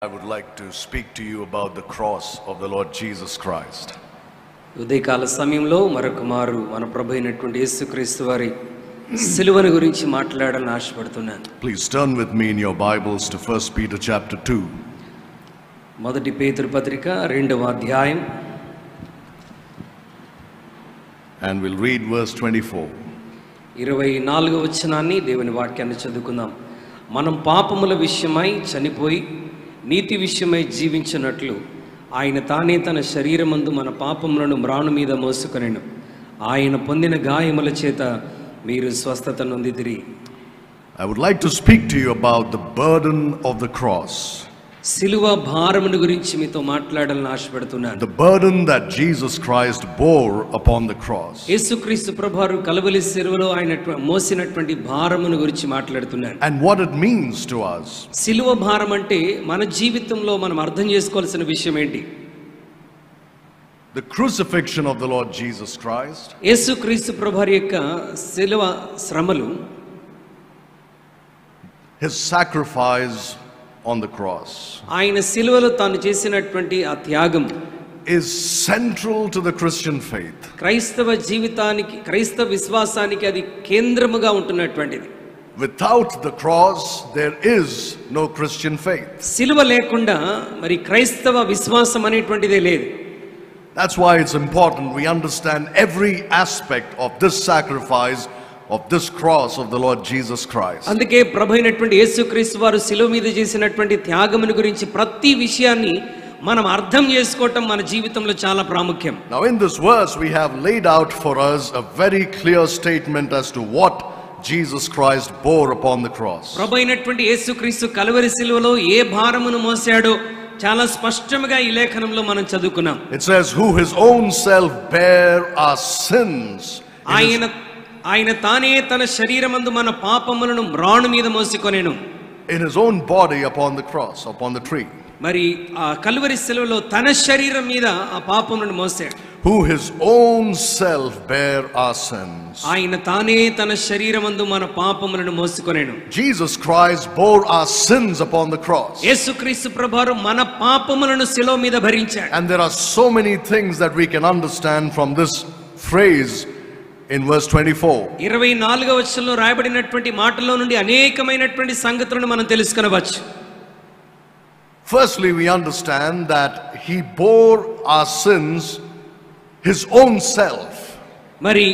I would like to speak to you about the cross of the Lord Jesus Christ. ఉదయకాల సమయంలో మరొకమారు మన ప్రభు అయినటువంటి యేసుక్రీస్తు వారి సిలువను గురించి మాట్లాడాలని ఆశపడుతున్నాను. Please turn with me in your Bibles to 1 Peter chapter 2. మొదటి పేతురు పత్రిక 2వ అధ్యాయం And we'll read verse 24. 24వ వచనాన్ని దేవుని వాక్యాన్ని చదువుకుందాం. మనం పాపముల విషయమై చనిపోయి నీతి విషయమై జీవించినట్లు ఆయన తానే తన శరీరమందు మన పాపములను మ్రాను మీద మోసుకొనెను. ఆయన పొందిన గాయముల చేత మీరు స్వస్థత నొందితిరి. I would like to speak to you about the burden of the cross. సిలువ భారమును గురించి మీతో మాట్లాడాలని ఆశపడుతున్నాను. The burden that Jesus Christ bore upon the cross. యేసుక్రీస్తు ప్రభువారు కలువరి సిలువలో ఆయన మోసినటువంటి భారమును గురించి మాట్లాడుతున్నాను. And what it means to us. సిలువ భారం అంటే మన జీవితంలో మనం అర్థం చేసుకోవాల్సిన విషయం ఏంటి? The crucifixion of the Lord Jesus Christ. యేసుక్రీస్తు ప్రభువారి యొక్క సిలువ శ్రమలు, His sacrifice on the cross ఆయన సిలువలో తాను చేసినటువంటి ఆ త్యాగం is central to the Christian faith. క్రైస్తవ జీవితానికి, క్రైస్తవ విశ్వాసానికి అది కేంద్రముగా ఉంటున్నటువంటిది. Without the cross there is no Christian faith. సిలువ లేకుండా మరి క్రైస్తవ విశ్వాసం అనేటువంటిదే లేదు. That's why it's important we understand every aspect of this sacrifice, of this cross of the Lord Jesus Christ. అందుకే ప్రభు అయినటువంటి యేసుక్రీస్తు వారు సిలువ మీద చేసినటువంటి త్యాగమును గురించి ప్రతి విషయాన్ని మనం అర్థం చేసుకోవటం మన జీవితంలో చాలా ప్రాముఖ్యం. Now in this verse we have laid out for us a very clear statement as to what Jesus Christ bore upon the cross. ప్రభు అయినటువంటి యేసుక్రీస్తు కలువరి సిలువలో ఏ భారమును మోసాడో చాలా స్పష్టంగా ఈ లేఖనంలో మనం చదువుకున్నాం. It says who his own self bare our sins. ఆయన తానే తన శరీరమందు మన పాపములను మ్రాను మీద మోసికొనెను. In his own body upon the cross, upon the tree. మరి ఆ కలువరి సిలువలో తన శరీరం మీద ఆ పాపములను మోసాడు. Who his own self bare our sins. ఆయన తానే తన శరీరమందు మన పాపములను మోసికొనెను. Jesus Christ bore our sins upon the cross. యేసుక్రీస్తు ప్రభువారు మన పాపములను సిలువ మీద భరించాడు. And there are so many things that we can understand from this phrase in verse 24. 24వ వచనంలో రాయబడినటువంటి మాటల్లో నుండి అనేకమైనటువంటి సంగతులను మనం తెలుసుకొనవచ్చు. Firstly, we understand that he bore our sins his own self. మరి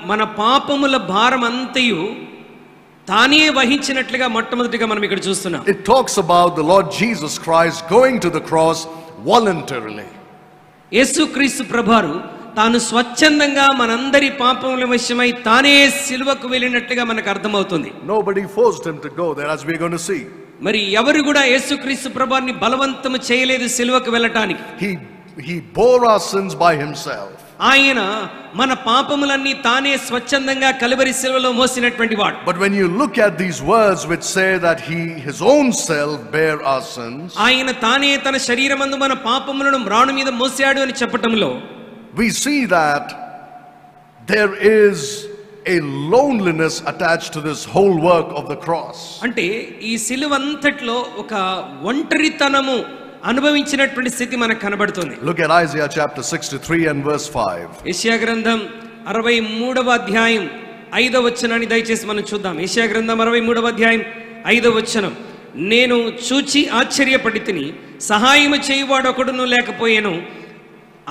మన పాపముల భారం అంతయు తానే వహించినట్లుగా మొట్టమొదటిగా మనం ఇక్కడ చూస్తున్నాం. It talks about the Lord Jesus Christ going to the cross voluntarily. యేసుక్రీస్తు ప్రభువారు తాను స్వచ్ఛందంగా మనందరి పాపముల విషయమై తానే సిలువకు వెళ్ళినట్లుగా మనకు అర్థమవుతుంది. Nobody forced him to go there, as we are going to see. మరి ఎవరు కూడా యేసుక్రీస్తు ప్రభువారిని బలవంతం చేయలేదు సిలువకు వెళ్ళటానికి. He bore our sins by himself. ఆయన మన పాపములన్నీ తానే స్వచ్ఛందంగా కలువరి సిలువలో మోసినటువంటి వాడు. But when you look at these words which say that he his own self bare our sins, ఆయన తానే తన శరీరమందు మన పాపములను మ్రాను మీద మోసాడు అని చెప్పటంలో we see that there is a loneliness attached to this whole work of the cross. అంటే ఈ సిలువ అంతట్లో ఒక ఒంటరితనము అనుభవించినటువంటి స్థితి మనకు కనబడుతుంది. Look at Isaiah chapter 63 and verse 5. యెషయా గ్రంథం 63వ అధ్యాయం 5వ వచనాన్ని దయచేసి మనం చూద్దాం. యెషయా గ్రంథం 63వ అధ్యాయం 5వ వచనం. నేను చూచి ఆశ్చర్యపడితిని, సహాయము చేయువాడు ఒకడును లేకపోయెను,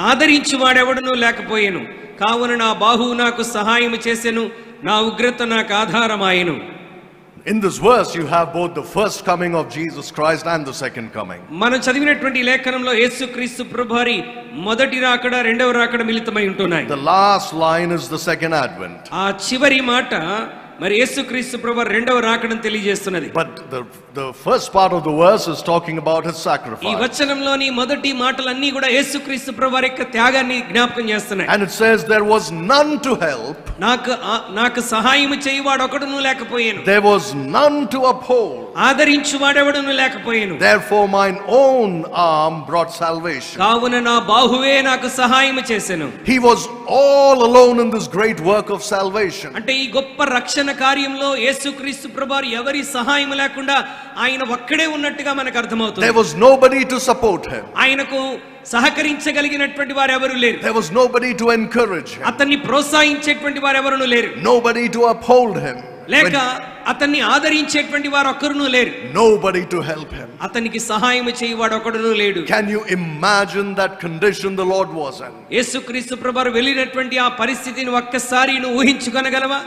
ఆదరించువాడెవడును లేకపోయెను, కావున నా బాహువు నాకు సహాయము చేసెను, నా ఉగ్రత నాకు ఆధారమాయెను. In this verse you have both the first coming of Jesus Christ and the second coming. మనం చదివినటువంటి లేఖనంలో యేసుక్రీస్తు ప్రభువారి మొదటి రాకడ, రెండవ రాకడ మిళితమై ఉంటున్నాయి. The last line is the second advent. ఆ చివరి మాట మరి యేసుక్రీస్తు ప్రభువారి రెండవ రాకడను తెలియజేస్తున్నది. But the first part of the verse is talking about his ఈ sacrifice. వచనంలోని మొదటి మాటలన్నీ కూడా యేసుక్రీస్తు ప్రభువారి యొక్క త్యాగాన్ని జ్ఞాపకం చేస్తున్నాయి. And it says there was none to help. నాకు సహాయం చేయువాడు ఒకడును లేకపోయాను. There was none to uphold. ఆదరించువాడెవడును లేకపోయెను. Therefore mine own arm brought salvation. కావున నా బాహువే నాకు సహాయము చేసెను. He was all alone in this great work of salvation. అంటే ఈ గొప్ప రక్షణ కార్యంలో యేసుక్రీస్తు ప్రభువారు ఎవరి సహాయం లేకుండా ఆయన ఒక్కడే ఉన్నట్టుగా మనకు అర్థమవుతుంది. There was nobody to support him. ఆయనకు సహకరించగలిగినటువంటి వారు ఎవరు లేరు. There was nobody to encourage him. అతన్ని ప్రోత్సహించేటువంటి వారు ఎవరును లేరు. Nobody to uphold him. లేక అతన్ని ఆదరించేటువంటి వారు ఒక్కరును లేరు. Nobody to help him. అతనికి సహాయం చేయవాడు ఒకడును లేడు. Can you imagine that condition the Lord was in? యేసుక్రీస్తు ప్రభువారు వెళ్ళినటువంటి ఆ పరిస్థితిని ఒక్కసారి నువ్వు ఊహించుకొనగలవా?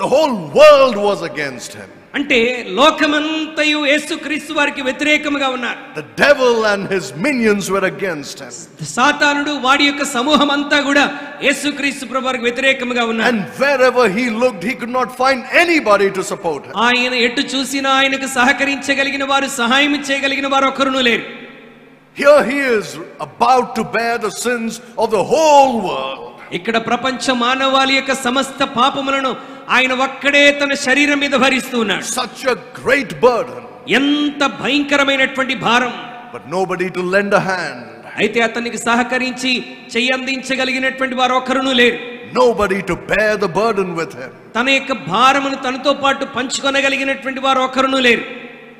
The whole world was against him. అంటే లోకమంతయు యేసుక్రీస్తు వారికి వ్యతిరేకముగా ఉన్నారు. The devil and his minions were against him. సాతానుడు వాడి యొక్క సమూహం అంతా కూడా యేసుక్రీస్తు ప్రభువారికి వ్యతిరేకముగా ఉన్నారు. And wherever he looked, he could not find anybody to support him. ఆయన ఎటు చూసినా ఆయనకు సహకరించగలిగిన వారు, సహాయం చేయగలిగిన వారు ఒక్కరును లేరు. Here he is about to bear the sins of the whole world. ఇక్కడ ప్రపంచ మానవాళి యొక్క సమస్త పాపములను ఆయన ఒక్కడే తన శరీరం మీద భరిస్తూ ఉన్నాడు. Such a great burden. ఎంత భయంకరమైనటువంటి భారం. But nobody to lend a hand. అయితే అతనికి సహకరించి చెయ్యందించగలిగినటువంటి వారు ఒక్కరును లేరు. Nobody to bear the burden with him. తన యొక్క భారమును తనతో పాటు పంచుకొనగలిగినటువంటి వారు ఒక్కరును లేరు.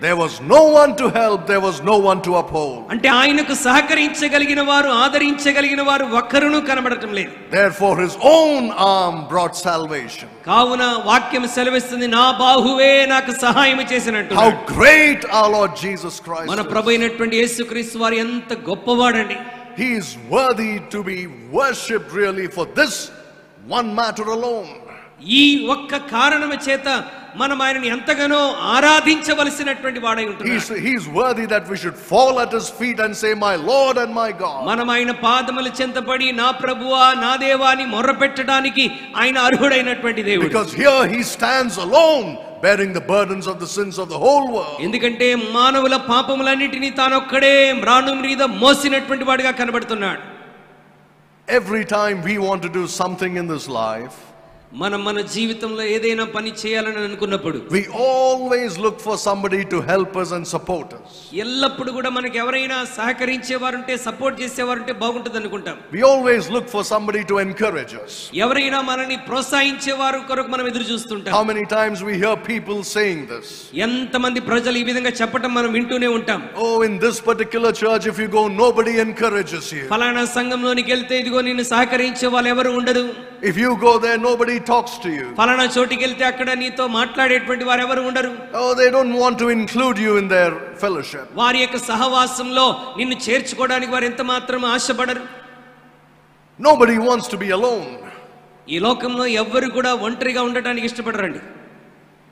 There was no one to help, there was no one to uphold. అంటే ఆయనకు సహకరించగలిగిన వారు, ఆదరించగలిగిన వారు ఒక్కరును కనబడటం లేదు. Therefore his own arm brought salvation. కావున వాక్యం సెలవిస్తుంది, నా బాహువే నాకు సహాయం చేసినట్టు. How great our Lord Jesus Christ మన is. ప్రభు అయినటువంటి యేసుక్రీస్తు వారు ఎంత గొప్పవాడండి. He is worthy to be worshipped really for this one matter alone. ఈ ఒక్క కారణము చేత మనం ఆయనని ఎంతగానో ఆరాధించవలసినటువంటి వాడై ఉంటున్నాడు. He is worthy that we should fall at his feet and say, my Lord and my God. మనం ఆయన పాదముల చెంతపడి నా ప్రభువా నా దేవా అని మొర్రపెట్టడానికి ఆయన అర్హుడైనటువంటి దేవుడు. Because here he stands alone bearing the burdens of the sins of the whole world. ఎందుకంటే మానవుల పాపములన్నిటినీ తానొక్కడే మ్రాను మీద మోసినటువంటి వాడిగా కనబడుతున్నాడు. Every time we want to do something in this life, మనం మన జీవితంలో ఏదైనా పని చేయాలని అనుకున్నప్పుడు we always look for somebody to help us and support us. ఎల్లప్పుడు కూడా మనకి ఎవరైనా సహకరించేవారు ఉంటే, సపోర్ట్ చేసేవారు ఉంటే బాగుంటుంది అనుకుంటాం. We always look for somebody to encourage us. ఎవరైనా మనల్ని ప్రోత్సహించేవారు కొరకు మనం ఎదురు చూస్తుంటాం. How many times we hear people saying this? ఎంతమంది ప్రజలు ఈ విధంగా చెప్పటం మనం వింటూనే ఉంటాం. Oh, in this particular church if you go, nobody encourages you. ఫలానా సంఘంలోనికి వెళ్తే ఇదిగో నిన్ను సహకరించే వాళ్ళు ఎవరు ఉండరు. If you go there, nobody talks to you. ఫలానా చోటికి వెళ్తే అక్కడ నీతో మాట్లాడేటువంటి వారు ఎవరు ఉండరు. Oh, they don't want to include you in their fellowship. వారి యొక్క సహవాసంలో నిన్ను చేర్చుకోవడానికి వారు ఎంత మాత్రం ఆశపడరు. Nobody wants to be alone. ఈ లోకంలో ఎవ్వరు కూడా ఒంటరిగా ఉండటానికి ఇష్టపడరండి.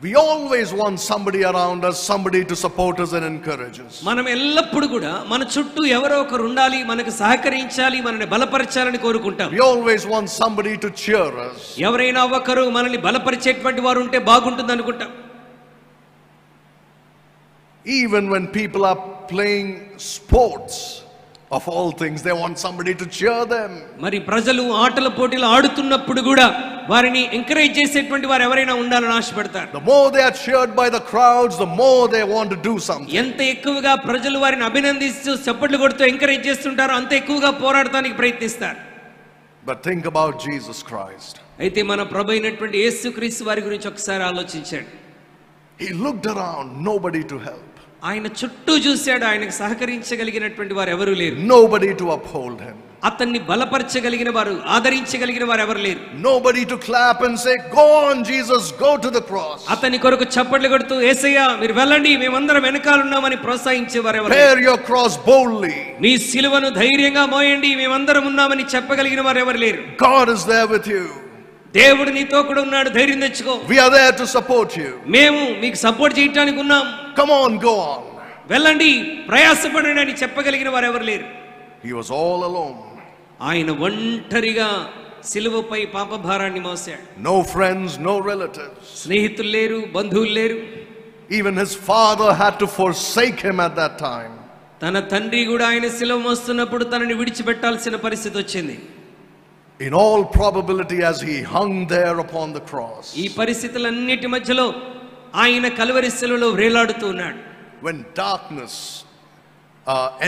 We always want somebody around us, somebody to support us and encourage us. మనం ఎల్లప్పుడు కూడా మన చుట్టూ ఎవరో ఒకరు ఉండాలి, మనకు సహకరించాలి, మనల్ని బలపరచాలని కోరుకుంటాం. We always want somebody to cheer us. ఎవరైనా ఒకరు మనల్ని బలపరిచేటువంటి వారు ఉంటే బాగుంటుంది అనుకుంటాం. Even when people are playing sports, of all things, they want somebody to cheer them. మరి ప్రజలు ఆటల పోటీలు ఆడుతున్నప్పుడు కూడా వారిని ఎంకరేజ్ చేసేటువంటి వారు ఎవరైనా ఉండాలని ఆశపడతారు. The more they are cheered by the crowds, the more they want to do something. ఎంత ఎక్కువగా ప్రజలు వారిని అభినందిస్తూ చప్పట్లు కొడుతూ ఎంకరేజ్ చేస్తుంటారో అంత ఎక్కువగా పోరాడటానికి ప్రయత్నిస్తారు. But think about Jesus Christ. అయితే మన ప్రభు అయినటువంటి యేసుక్రీస్తు వారి గురించి ఒకసారి ఆలోచించండి. He looked around, nobody to help. ఆయన చుట్టూ చూశాడు, ఆయనకు సహకరించగలిగినటువంటి వారు ఎవరు లేరు. Nobody to uphold him. అతన్ని బలపరచగలిగిన వారు, ఆదరించగలిగిన వారు ఎవరు లేరు. Nobody to clap and say, go on Jesus, go to the cross. అతని కొరకు చప్పట్లు కొడుతూ యేసయ్యా మీరు వెళ్ళండి, మేమందరం వెనకాల ఉన్నామని ప్రోత్సహించే వారు ఎవరు లేరు. Bear your cross boldly. మీ సిలువను ధైర్యంగా మోయండి, మేమందరం ఉన్నామని చెప్పగలిగిన వారు ఎవరు లేరు. God is there with you. దేవుడు నీతో కూడా ఉన్నాడు, ధైర్యం తెచ్చుకో. We are there to support you. మేము మీకు సపోర్ట్ చేయడానికి ఉన్నాం. Come on, go on. వెళ్ళండి, ప్రయాసపడండి అని చెప్పగలిగిన వారు ఎవరు లేరు. He was all alone. ఆయన ఒంటరిగా సిలువపై పాప భారాన్ని మోసాడు. No friends, no relatives. స్నేహితులు లేరు, బంధువులు లేరు. Even his father had to forsake him at that time. తన తండ్రి కూడా ఆయన సిలువ మోస్తున్నప్పుడు తనని విడిచిపెట్టాల్సిన పరిస్థితి వచ్చింది. In all probability, as he hung there upon the cross, ఈ పరిస్థితులన్నిటి మధ్యలో ఆయన కలువరి శిలువలో వేలాడుతూ ఉన్నాడు. when darkness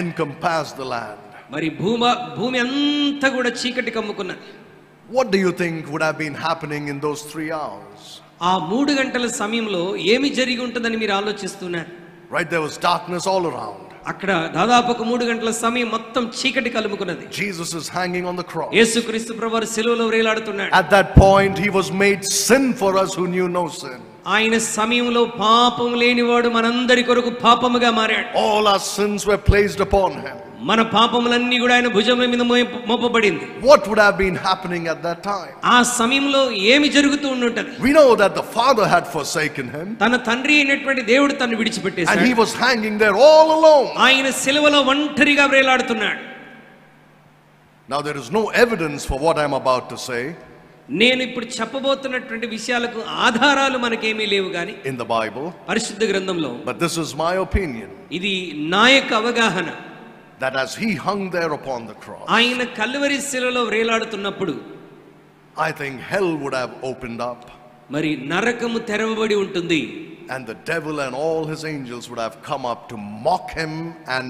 encompassed the land, మరి భూమి అంతా కూడా చీకటి కమ్ముకున్నది. what do you think would have been happening in those 3 hours? ఆ 3 గంటల సమయంలో ఏమి జరిగి ఉంటుందని మీరు ఆలోచిస్తున్నారు? Right, there was darkness all around. అక్కడ దాదాపు 3 గంటల సమయం మొత్తం చీకటి కలుముకున్నది. Jesus is hanging on the cross. యేసుక్రీస్తు ప్రభువారు శిలువలో వేలాడుతున్నాడు. At that point he was made sin for us who knew no sin. ఆయన సమయంలో పాపం లేనివాడు మనందరి కొరకు పాపముగా మారాడు. All our sins were placed upon him. మన పాపములన్నీ కూడా ఆయన భుజముల మీద మోపబడింది. What would have been happening at that time? ఆ సమయంలో ఏమి జరుగుతూ ఉండుంటది? We know that the Father had forsaken him. తన తండ్రి అయినటువంటి దేవుడు తన్ను విడిచిపెట్టేశాడు. And he was hanging there all alone. ఆయన శిలువలో ఒంటరిగా వేలాడుతున్నాడు. Now there is no evidence for what I am about to say. నేను ఇప్పుడు చెప్పబోతున్నటువంటి విషయాలకు ఆధారాలు మనకేమీ లేవు గాని in the Bible, పరిశుద్ధ గ్రంథంలో, but this is my opinion, ఇది నా యొక్క అవగాహన, that as he hung there upon the cross, ఆయన కల్వరి శిలువలో వేలాడుతున్నప్పుడు I think hell would have opened up, మరి నరకము తెరవబడి ఉంటుంది, and the devil and all his angels would have come up to mock him and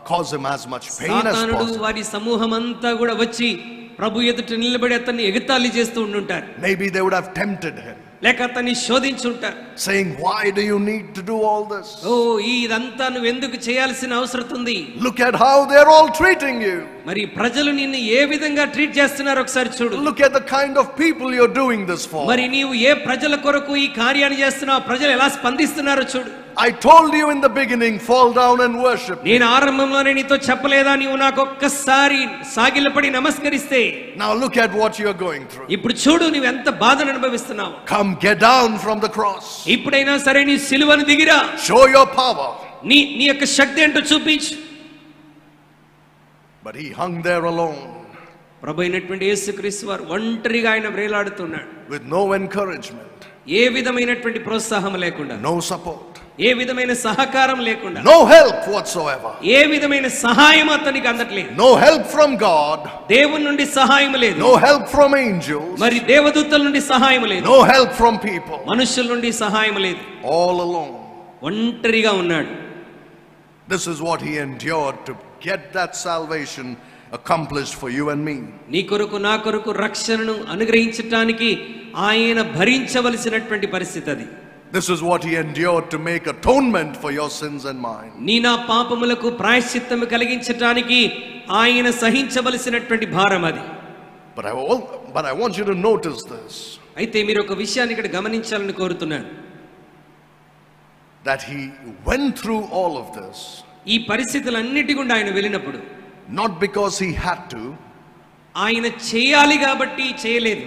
cause him as much pain as సాతానుడు possible. వారి సమూహం అంతా కూడా వచ్చి ప్రభు ఎదుట నిలబడి అతన్ని ఎగతాళి చేస్తూ ఉండుంటారు. Maybe they would have tempted him, లేక అతన్ని శోధించుంటారు, saying, why do you need to do all this? ఓ ఇదంతా నువ్వు ఎందుకు చేయాల్సిన అవసరం ఉంది? Look at how they're all treating you. మరి ప్రజలు నిన్ను ఏ విధంగా ట్రీట్ చేస్తున్నారు ఒకసారి చూడు. Look at the kind of people you're doing this for. మరి నీవు ఏ ప్రజల కొరకు ఈ కార్యాన్ని చేస్తున్నావు, ప్రజలు ఎలా స్పందిస్తున్నారో చూడు. I told you in the beginning, fall down and worship. నేను ఆరంభంలోనే నీతో చెప్పలేదా, నీవు నాకు ఒక్కసారి సాగిలపడి నమస్కరిస్తే? Now look at what you're going through. ఇప్పుడు చూడు నీవు ఎంత బాధను అనుభవిస్తున్నావు. Come, get down from the cross. ఇప్పుడైనా సరే నీ సిలువను దిగిరా. Show your power. నీ యొక్క శక్తి ఏంటో చూపించు. But he hung there alone, ప్రభు అయినటువంటి యేసుక్రీస్తు వారు ఒంటరిగా ఆయన వేలాడుతున్నాడు. with no encouragement, ఏ విధమైనటువంటి ప్రోత్సాహం లేకుండా, no support, ఏ విధమైన సహకారం లేకుండా, no help whatsoever, ఏ విధమైన సహాయం అతనికి అందట్లేదు. no help from God, దేవుని నుండి సహాయం లేదు, no help from angels, మరి దేవదూతల నుండి సహాయం లేదు, no help from people, మనుషుల నుండి సహాయం లేదు, all alone. ఒంటరిగా ఉన్నాడు. This is what he endured to get that salvation accomplished for you and me. నీ కొరకు నా కొరకు రక్షణను అనుగ్రహించడానికి ఆయన భరించవలసినటువంటి పరిస్థితి అది. This is what he endured to make atonement for your sins and mine. నీ నా పాపములకు ప్రాయశ్చిత్తము కలిగించడానికి ఆయన సహించవలసినటువంటి భారం అది. But I want you to notice this, అయితే మీరు ఒక విషయాన్ని ఇక్కడ గమనించాలని కోరుతున్నాను. that he went through all of this ఈ పరిస్థితులన్నిటి గుండా ఆయన వెళ్ళినప్పుడు, not because he had to, ఆయన చేయాలి కాబట్టి చేయలేదు,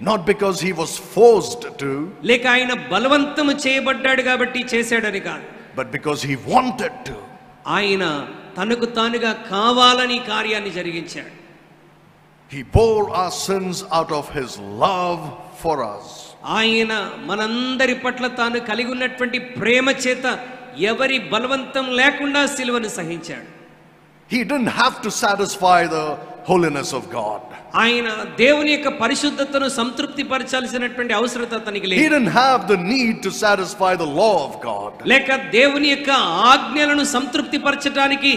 not because he was forced to, లేక ఆయన బలవంతము చేయబడ్డాడు కాబట్టి చేశాడని కాదు, but because he wanted to. ఆయన తనకు తానుగా కావాలని కార్యాన్ని జరిగించాడు. He bore our sins out of his love for us. ఆయన మనందరి పట్ల తాను కలిగి ఉన్నటువంటి ప్రేమ చేత ఎవరి బలవంతం లేకుండా సిలువను సహించాడు. He didn't have to satisfy the holiness of God. ఆయన దేవుని యొక్క పరిశుద్ధతను సంతృప్తి పరచాల్సినటువంటి అవసరత అతనికి He లేదు. didn't have the need to satisfy the law of God. లేక దేవుని యొక్క ఆజ్ఞలను సంతృప్తి పరచడానికి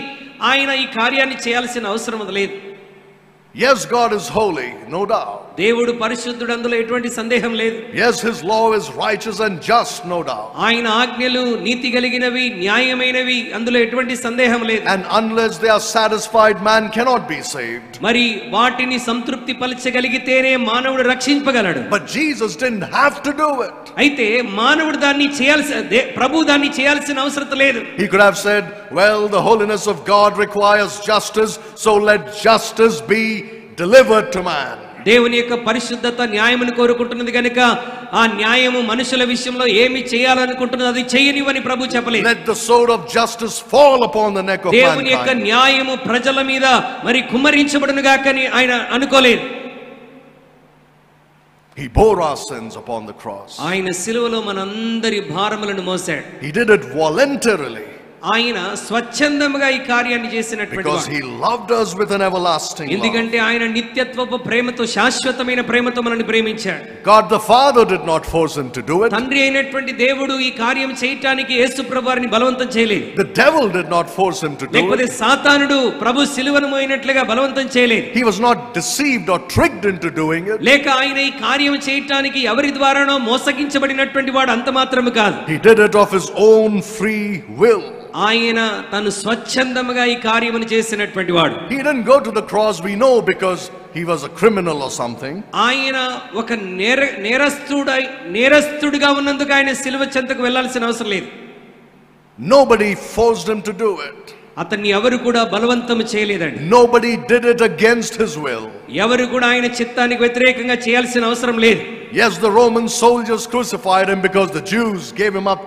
ఆయన ఈ కార్యాన్ని చేయాల్సిన అవసరం లేదు. Yes, God is holy, no doubt. దేవుడు పరిశుద్ధుడు, అందులో ఎటువంటి సందేహం లేదు. Yes, his law is righteous and just, no doubt. ఆయన ఆజ్ఞలు నీతి కలిగినవి, న్యాయమైనవి, అందులో ఎటువంటి సందేహం లేదు. And unless they are satisfied, man cannot be saved. మరి వాటిని సంతృప్తి పరచగలిగితేనే మానవుడు రక్షింపగలడు. But Jesus didn't have to do it. అయితే మానవుడు దాన్ని ప్రభు దాన్ని చేయాల్సిన అవసరం లేదు. He could have said, well, the holiness of God requires justice, so let justice be delivered to man. దేవుని యొక్క పరిశుద్ధత న్యాయమును కోరుకుంటున్నది కనుక ఆ న్యాయము మనుషుల విషయంలో ఏమి చేయాలనుకుంటున్నది అది చేయనివని ప్రభు చెప్పలేదు. Let the sword of justice fall upon the neck of దేవుని యొక్క mankind. న్యాయము ప్రజల మీద మరి కుమ్మరించబడును గాకని ఆయన అనుకోలేదు. He bore our sins upon the cross. ఆయన సిలువలో మనందరి భారములను మోసాడు. He did it voluntarily. ఆయన స్వచ్ఛందముగా ఈ కార్యాన్ని చేసినటువంటి Because he loved us with an everlasting love. ఎందుకంటే ఆయన నిత్యత్వపు ప్రేమతో శాశ్వతమైన ప్రేమతో మనల్ని ప్రేమించాడు. God the Father did not force him to do it. తండ్రి అయినటువంటి దేవుడు ఈ కార్యం చేయటానికి యేసు ప్రభువారిని బలవంతం చేయలేదు. The devil did not force him to do లేకపోతే it. సాతానుడు ప్రభు సిలువను మోయినట్లుగా బలవంతం చేయలేదు. He was not deceived or tricked into doing it. లేక ఆయన ఈ కార్యం చేయటానికి ఎవరి ద్వారానో మోసగించబడినటువంటి వాడు అంత మాత్రమే కాదు. He did it of his own free will. ఆయన తను స్వచ్ఛందముగా ఈ కార్యమును చేసినటువంటి వాడు. He didn't go to the cross, we know, because he was a criminal or something. ఆయన ఒక నేరస్తుడిగా ఉన్నందుకు ఆయన సిలువ చెంతకు వెళ్ళాల్సిన అవసరం లేదు. Nobody forced him to do it. అతన్ని ఎవరు కూడా బలవంతం చేయలేదండి. Nobody did it against his will. ఎవరు కూడా ఆయన చిత్తానికి వ్యతిరేకంగా చేయాల్సిన అవసరం లేదు. Yes, the Roman soldiers crucified him because the Jews gave him up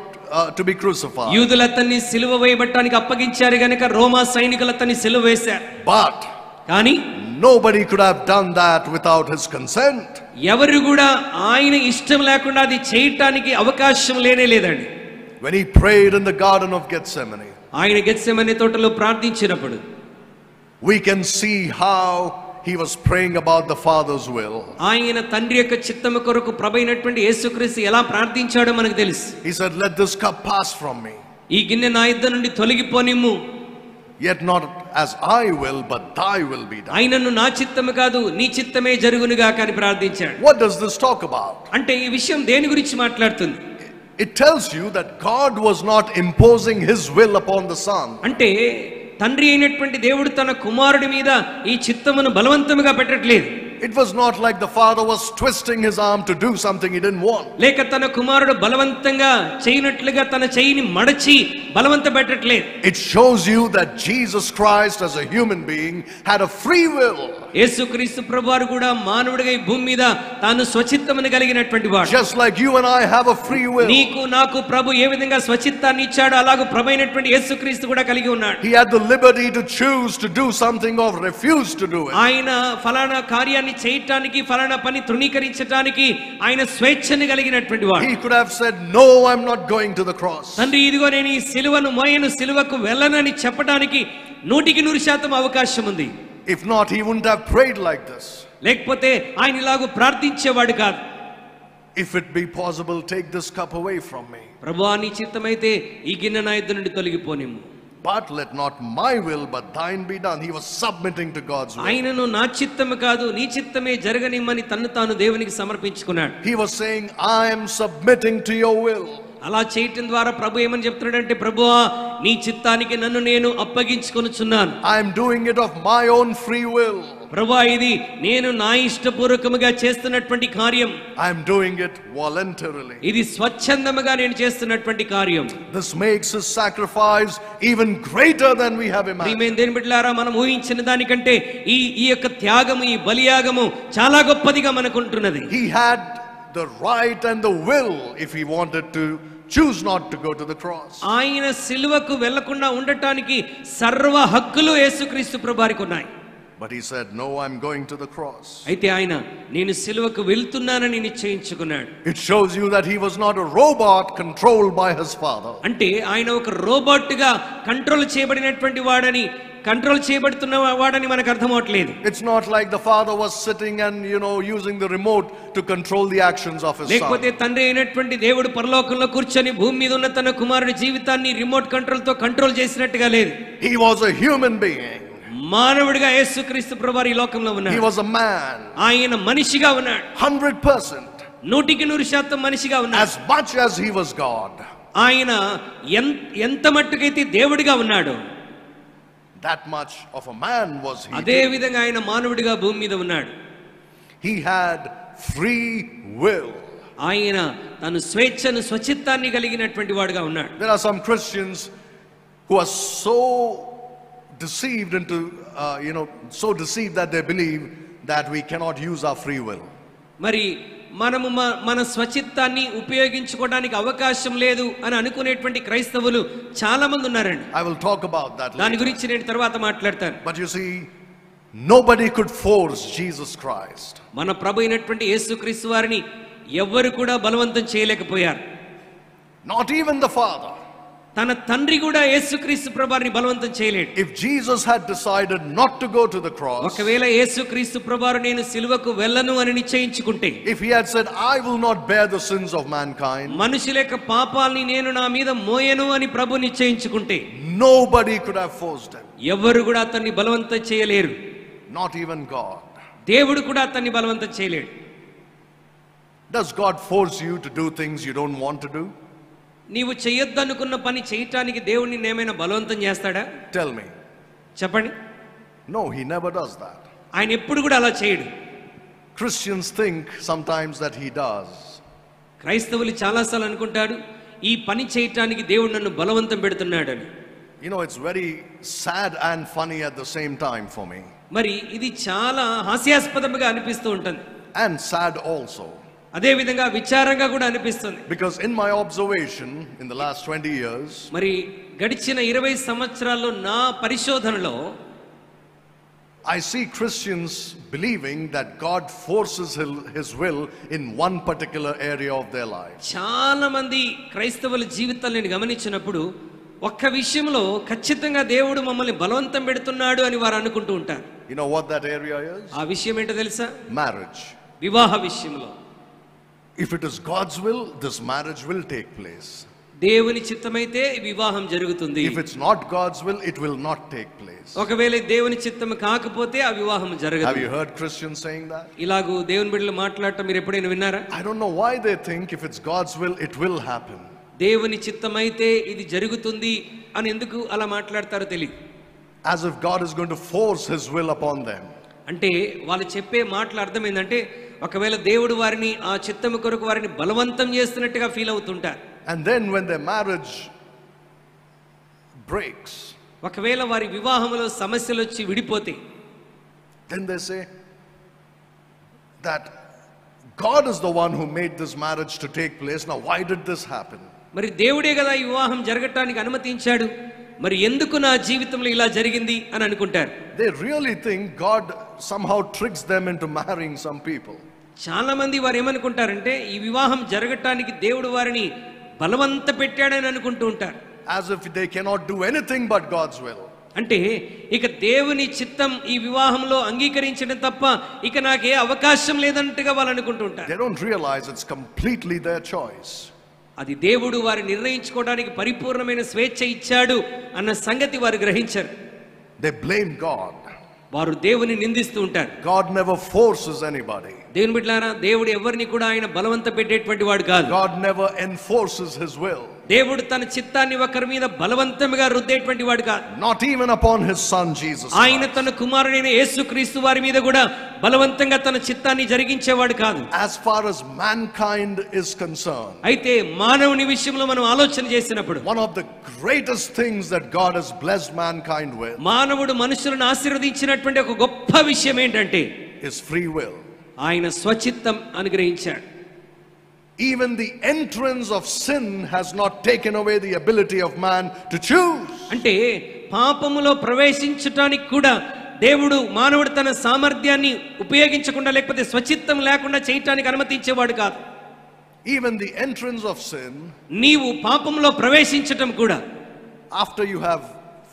to be crucified. యూదులు అతన్ని సిలువ వేయబడటానికి అప్పగించారు గనుక రోమా సైనికులు అతన్ని సిలువ వేశారు. But కానీ nobody could have done that without his consent. ఎవరు కూడా ఆయన ఇష్టం లేకుండా అది చేయటానికి అవకాశం లేనే లేదండి. When he prayed in the garden of Gethsemane, ఆయన గెత్సెమనే తోటలో ప్రార్థించినప్పుడు we can see how he was praying about the Father's will. ఆయన తండ్రి యొక్క చిత్తము కొరకు ప్రభువైనటువంటి యేసుక్రీస్తు ఎలా ప్రార్థించాడో మనకు తెలుసు. He said, let this cup pass from me, ఈ గిన్నె నా యొద్ద నుండి తొలగిపోనిమ్ము, yet not as I will, but thy will be done. ఆయనను నా చిత్తము కాదు నీ చిత్తమే జరుగునుగా అని ప్రార్థించాడు. What does this talk about? అంటే ఈ విషయం దేని గురించి మాట్లాడుతుంది? It tells you that God was not imposing his will upon the Son. అంటే తండ్రి అయినటువంటి దేవుడు తన కుమారుడి మీద ఈ చిత్తమును బలవంతముగా పెట్టట్లేదు. It was not like the father was twisting his arm to do something he didn't want. లేక తన కుమారుడు బలవంతంగా చేయనట్లుగా తన చేయిని మడచి బలవంత పెట్టట్లేదు. It shows you that Jesus Christ as a human being had a free will. యేసుక్రీస్తు ప్రభువారు కూడా మానవుడిగా ఈ భూమి మీద తాను స్వచిత్తమును కలిగినటువంటి వాడు. Just like you and I have a free will. నీకు నాకు ప్రభు ఏ విధంగా స్వచిత్తాన్ని ఇచ్చాడో అలాగూ ప్రభువైనటువంటి యేసుక్రీస్తు కూడా కలిగి ఉన్నాడు. He had the liberty to choose to do something or refuse to do it. ఆయన ఫలానా కార్యాన్ని చేయటానికి ఫలానా పని తృణీకరించడానికి ఆయన స్వేచ్ఛను కలిగినటువంటి వాడు. He could have said, no, I'm not going to the cross. తండ్రి ఇదిగో నేను ఈ సిలువను మోయను, సిలువకు వెళ్ళనని చెప్పడానికి 100% అవకాశం ఉంది. If not, he wouldn't have prayed like this. లేకపోతే ఆయన ఇలాగూ ప్రార్థించేవాడు కాదు. If it be possible, take this cup away from me. ప్రభువా నీ చిత్తమైతే ఈ గిన్నె నా యొద్ద నుండి తొలగిపోనిమ్ము. But let not my will, but thine be done. He was submitting to God's will. ఆయనను నా చిత్తము కాదు నీ చిత్తమే జరగనిమ్మని తన్ను తాను దేవునికి సమర్పించుకున్నాడు. He was saying, I am submitting to your will. అలా చేయటం ద్వారా ప్రభు ఏమని చెప్తున్నాడంటే, ప్రభువా నీ చిత్తానికి నన్ను నేను అప్పగించుకొనుచున్నాను. I am doing it of my own free will. ప్రభువా ఇది నేను నా ఇష్టపూర్వకముగా చేస్తున్నటువంటి కార్యం. I am doing it voluntarily. ఇది స్వచ్ఛందముగా నేను చేస్తున్నటువంటి కార్యం. This makes his sacrifice even greater than we have imagined. ప్రియమైన దేవుని బిడ్డలారా, మనం ఊహించిన దానికంటే ఈ యొక్క త్యాగము, ఈ బలియాగము చాలా గొప్పదిగా మనకుంటున్నది. He had the right and the will, if he wanted to, choose not to go to the cross. ఆయన సిలువకు వెళ్లకుండా ఉండటానికి సర్వ హక్కులు యేసుక్రీస్తు ప్రభువారికి ఉన్నాయి. But he said, no, I'm going to the cross. అయితే ఆయన నేను సిలువకు వెళ్తున్నానని నిశ్చయించుకున్నాడు. It shows you that he was not a robot controlled by his father. అంటే ఆయన ఒక రోబోట్ గా కంట్రోల్ చేయబడినటువంటి వాడని, కంట్రోల్ చేయబడుతున్న వాడని మనకు అర్థం అవట్లేదు. It's not like the father was sitting and using the remote to control the actions of his లేకపోతే son. తండ్రి అయినటువంటి దేవుడు పరలోకంలో కూర్చొని భూమి మీద ఉన్న తన కుమారుడి జీవితాన్ని రిమోట్ కంట్రోల్ తో కంట్రోల్ చేసినట్టుగా లేదు. He was a human being. మానవుడిగా యేసుక్రీస్తు ప్రభువారు ఈ లోకంలో He ఉన్నాడు. was a man. ఆయన మనిషిగా ఉన్నాడు. 100%. 100% మనిషిగా ఉన్నాడు. As much as he was God. ఆయన ఎంత మట్టుకైతే దేవుడిగా ఉన్నాడు, that much of a man was he. అదే విధంగా ఆయన మానవుడిగా భూమి మీద ఉన్నాడు. He had free will. ఆయన తన స్వేచ్ఛను, స్వచిత్తాన్ని కలిగినటువంటి వాడుగా ఉన్నాడు. There are some Christians who are so deceived into so deceived that they believe that we cannot use our free will. మరి మనము మన స్వచిత్తాన్ని ఉపయోగించుకోవడానికి అవకాశం లేదు అని అనుకునేటువంటి క్రైస్తవులు చాలా మంది ఉన్నారండి. I will talk about that later. దాని గురించి నేను తర్వాత మాట్లాడతాను. But you see, nobody could force Jesus Christ. మన ప్రభు అయినటువంటి యేసుక్రీస్తు వారిని ఎవ్వరు కూడా బలవంతం చేయలేకపోయారు. Not even the Father. తన తండ్రి కూడా యేసుక్రీస్తు ప్రభువారిని బలవంతం చేయలేడు. If Jesus had decided not to go to the cross, ఒకవేళ యేసుక్రీస్తు ప్రభువారు నేను సిలువకు వెళ్ళను అని నిశ్చయించుకుంటే, if he had said I will not bear the sins of mankind, మనుషుల యొక్క పాపాల్ని నేను నా మీద మోయను అని ప్రభు నిశ్చయించుకుంటే, nobody could have forced him. ఎవరు కూడా అతన్ని బలవంతం చేయలేరు. Not even God. దేవుడు కూడా అతన్ని బలవంతం చేయలేడు. Does God force you to do things you don't want to do? నీవు చేయొద్దనుకున్న పని చేయటానికి దేవుడు నిన్ను ఏమైనా బలవంతం చేస్తాడా? Tell me. చెప్పండి. No, he never does that. ఆయన ఎప్పుడు కూడా అలా చేయడు. Christians think sometimes that he does. క్రైస్తవులు చాలాసార్లు అనుకుంటారు ఈ పని చేయటానికి దేవుడు నన్ను బలవంతం పెడుతున్నాడని. You know, it's very sad and funny at the same time for me. మరి ఇది చాలా హాస్యాస్పదంగా అనిపిస్తూ ఉంటుంది. And sad also. అదే విధంగా విచారంగా కూడా అనిపిస్తుంది. Because in my observation in the last 20 years, మరి గడిచిన 20 సంవత్సరాల్లో నా పరిశోధనలో I see Christians believing that God forces his will in one particular area of their life. చాలా మంది క్రైస్తవుల జీవితాలను నేను గమనించినప్పుడు ఒక్క విషయంలో ఖచ్చితంగా దేవుడు మమ్మల్ని బలవంతం పెడుతున్నాడు అని వారు అనుకుంటూ ఉంటారు. You know what that area is? ఆ విషయం ఏంటో తెలుసా? Marriage. వివాహ విషయంలో. If it is God's will, this marriage will take place. దేవుని చిత్తమైతే వివాహం జరుగుతుంది. If it's not God's will, it will not take place. ఒకవేళ దేవుని చిత్తం కాకపోతే ఆ వివాహం జరగదు. Have you heard Christians saying that? ఇలాగూ దేవుని బిడ్డలు మాట్లాడటం మీరు ఎప్పుడైనా విన్నారా? I don't know why they think if it's God's will, it will happen. దేవుని చిత్తమైతే ఇది జరుగుతుంది అని ఎందుకు అలా మాట్లాడతారో తెలియదు. As if God is going to force his will upon them. అంటే వాళ్ళు చెప్పే మాటల అర్థం ఏంటంటే ఒకవేళ దేవుడు వారిని ఆ చిత్తము కొరకు వారిని బలవంతం చేస్తున్నట్టుగా ఫీల్ అవుతుంటారు. And then when their marriage breaks, ఒకవేళ వారి వివాహంలో సమస్యలు వచ్చి విడిపోతే, then they say that God is the one who made this marriage to take place. Now why did this happen? మరి దేవుడే కదా ఈ వివాహం జరగటానికి అనుమతించాడు, మరి ఎందుకు నా జీవితంలో ఇలా జరిగింది అని అనుకుంటారు. They really think God somehow tricks them into marrying some people. చాలా మంది వారు ఏమనుకుంటారంటే ఈ వివాహం జరగటానికి దేవుడు వారిని బలవంత పెట్టాడని అనుకుంటూ ఉంటారు. As if they cannot do anything but God's will. అంటే ఇక దేవుని చిత్తం ఈ వివాహంలో అంగీకరించడం తప్ప ఇక నాకే అవకాశం లేదంటగా వాళ్ళు అనుకుంటూ ఉంటారు. They don't realize it's completely their choice. అది దేవుడు వారి నిర్ణయించుకోవడానికి పరిపూర్ణమైన స్వేచ్ఛ ఇచ్చాడు అన్న సంగతి వారు గ్రహించరు. They blame God. వారు దేవుని నిందిస్తూ ఉంటారు. God never forces anybody. దేవుని బిడ్డలారా, దేవుడు ఎవరిని కూడా ఆయన బలవంత పెట్టేటువంటి వాడు కాదు. God never enforces his will. దేవుడు తన చిత్తాన్ని ఒకరి మీద బలవంతంగా రుద్దేటువంటి వాడు కాదు. Not even upon his son Jesus Christ. ఆయన తన కుమారుడైన యేసుక్రీస్తు వారి మీద కూడా బలవంతంగా తన చిత్తాన్ని జరిగించేవాడు కాదు. As far as mankind is concerned, అయితే మానవుని విషయంలో మనం ఆలోచన చేసినప్పుడు one of the greatest things that God has blessed mankind with, మానవుడు మనుషులను ఆశీర్వదించినటువంటి ఒక గొప్ప విషయం ఏంటంటే is free will. ఆయన స్వచిత్తం అనుగ్రహించాడు. Even the entrance of sin has not taken away the ability of man to choose. అంటే పాపములో ప్రవేశించడానికి కూడా దేవుడు మానవుడు తన సామర్థ్యాన్ని ఉపయోగించకుండా లేకపోతే స్వచిత్తం లేకుండా చేయటానికి అనుమతించేవాడు కాదు. Even the entrance of sin, నీవు పాపములో ప్రవేశించటం కూడా, after you have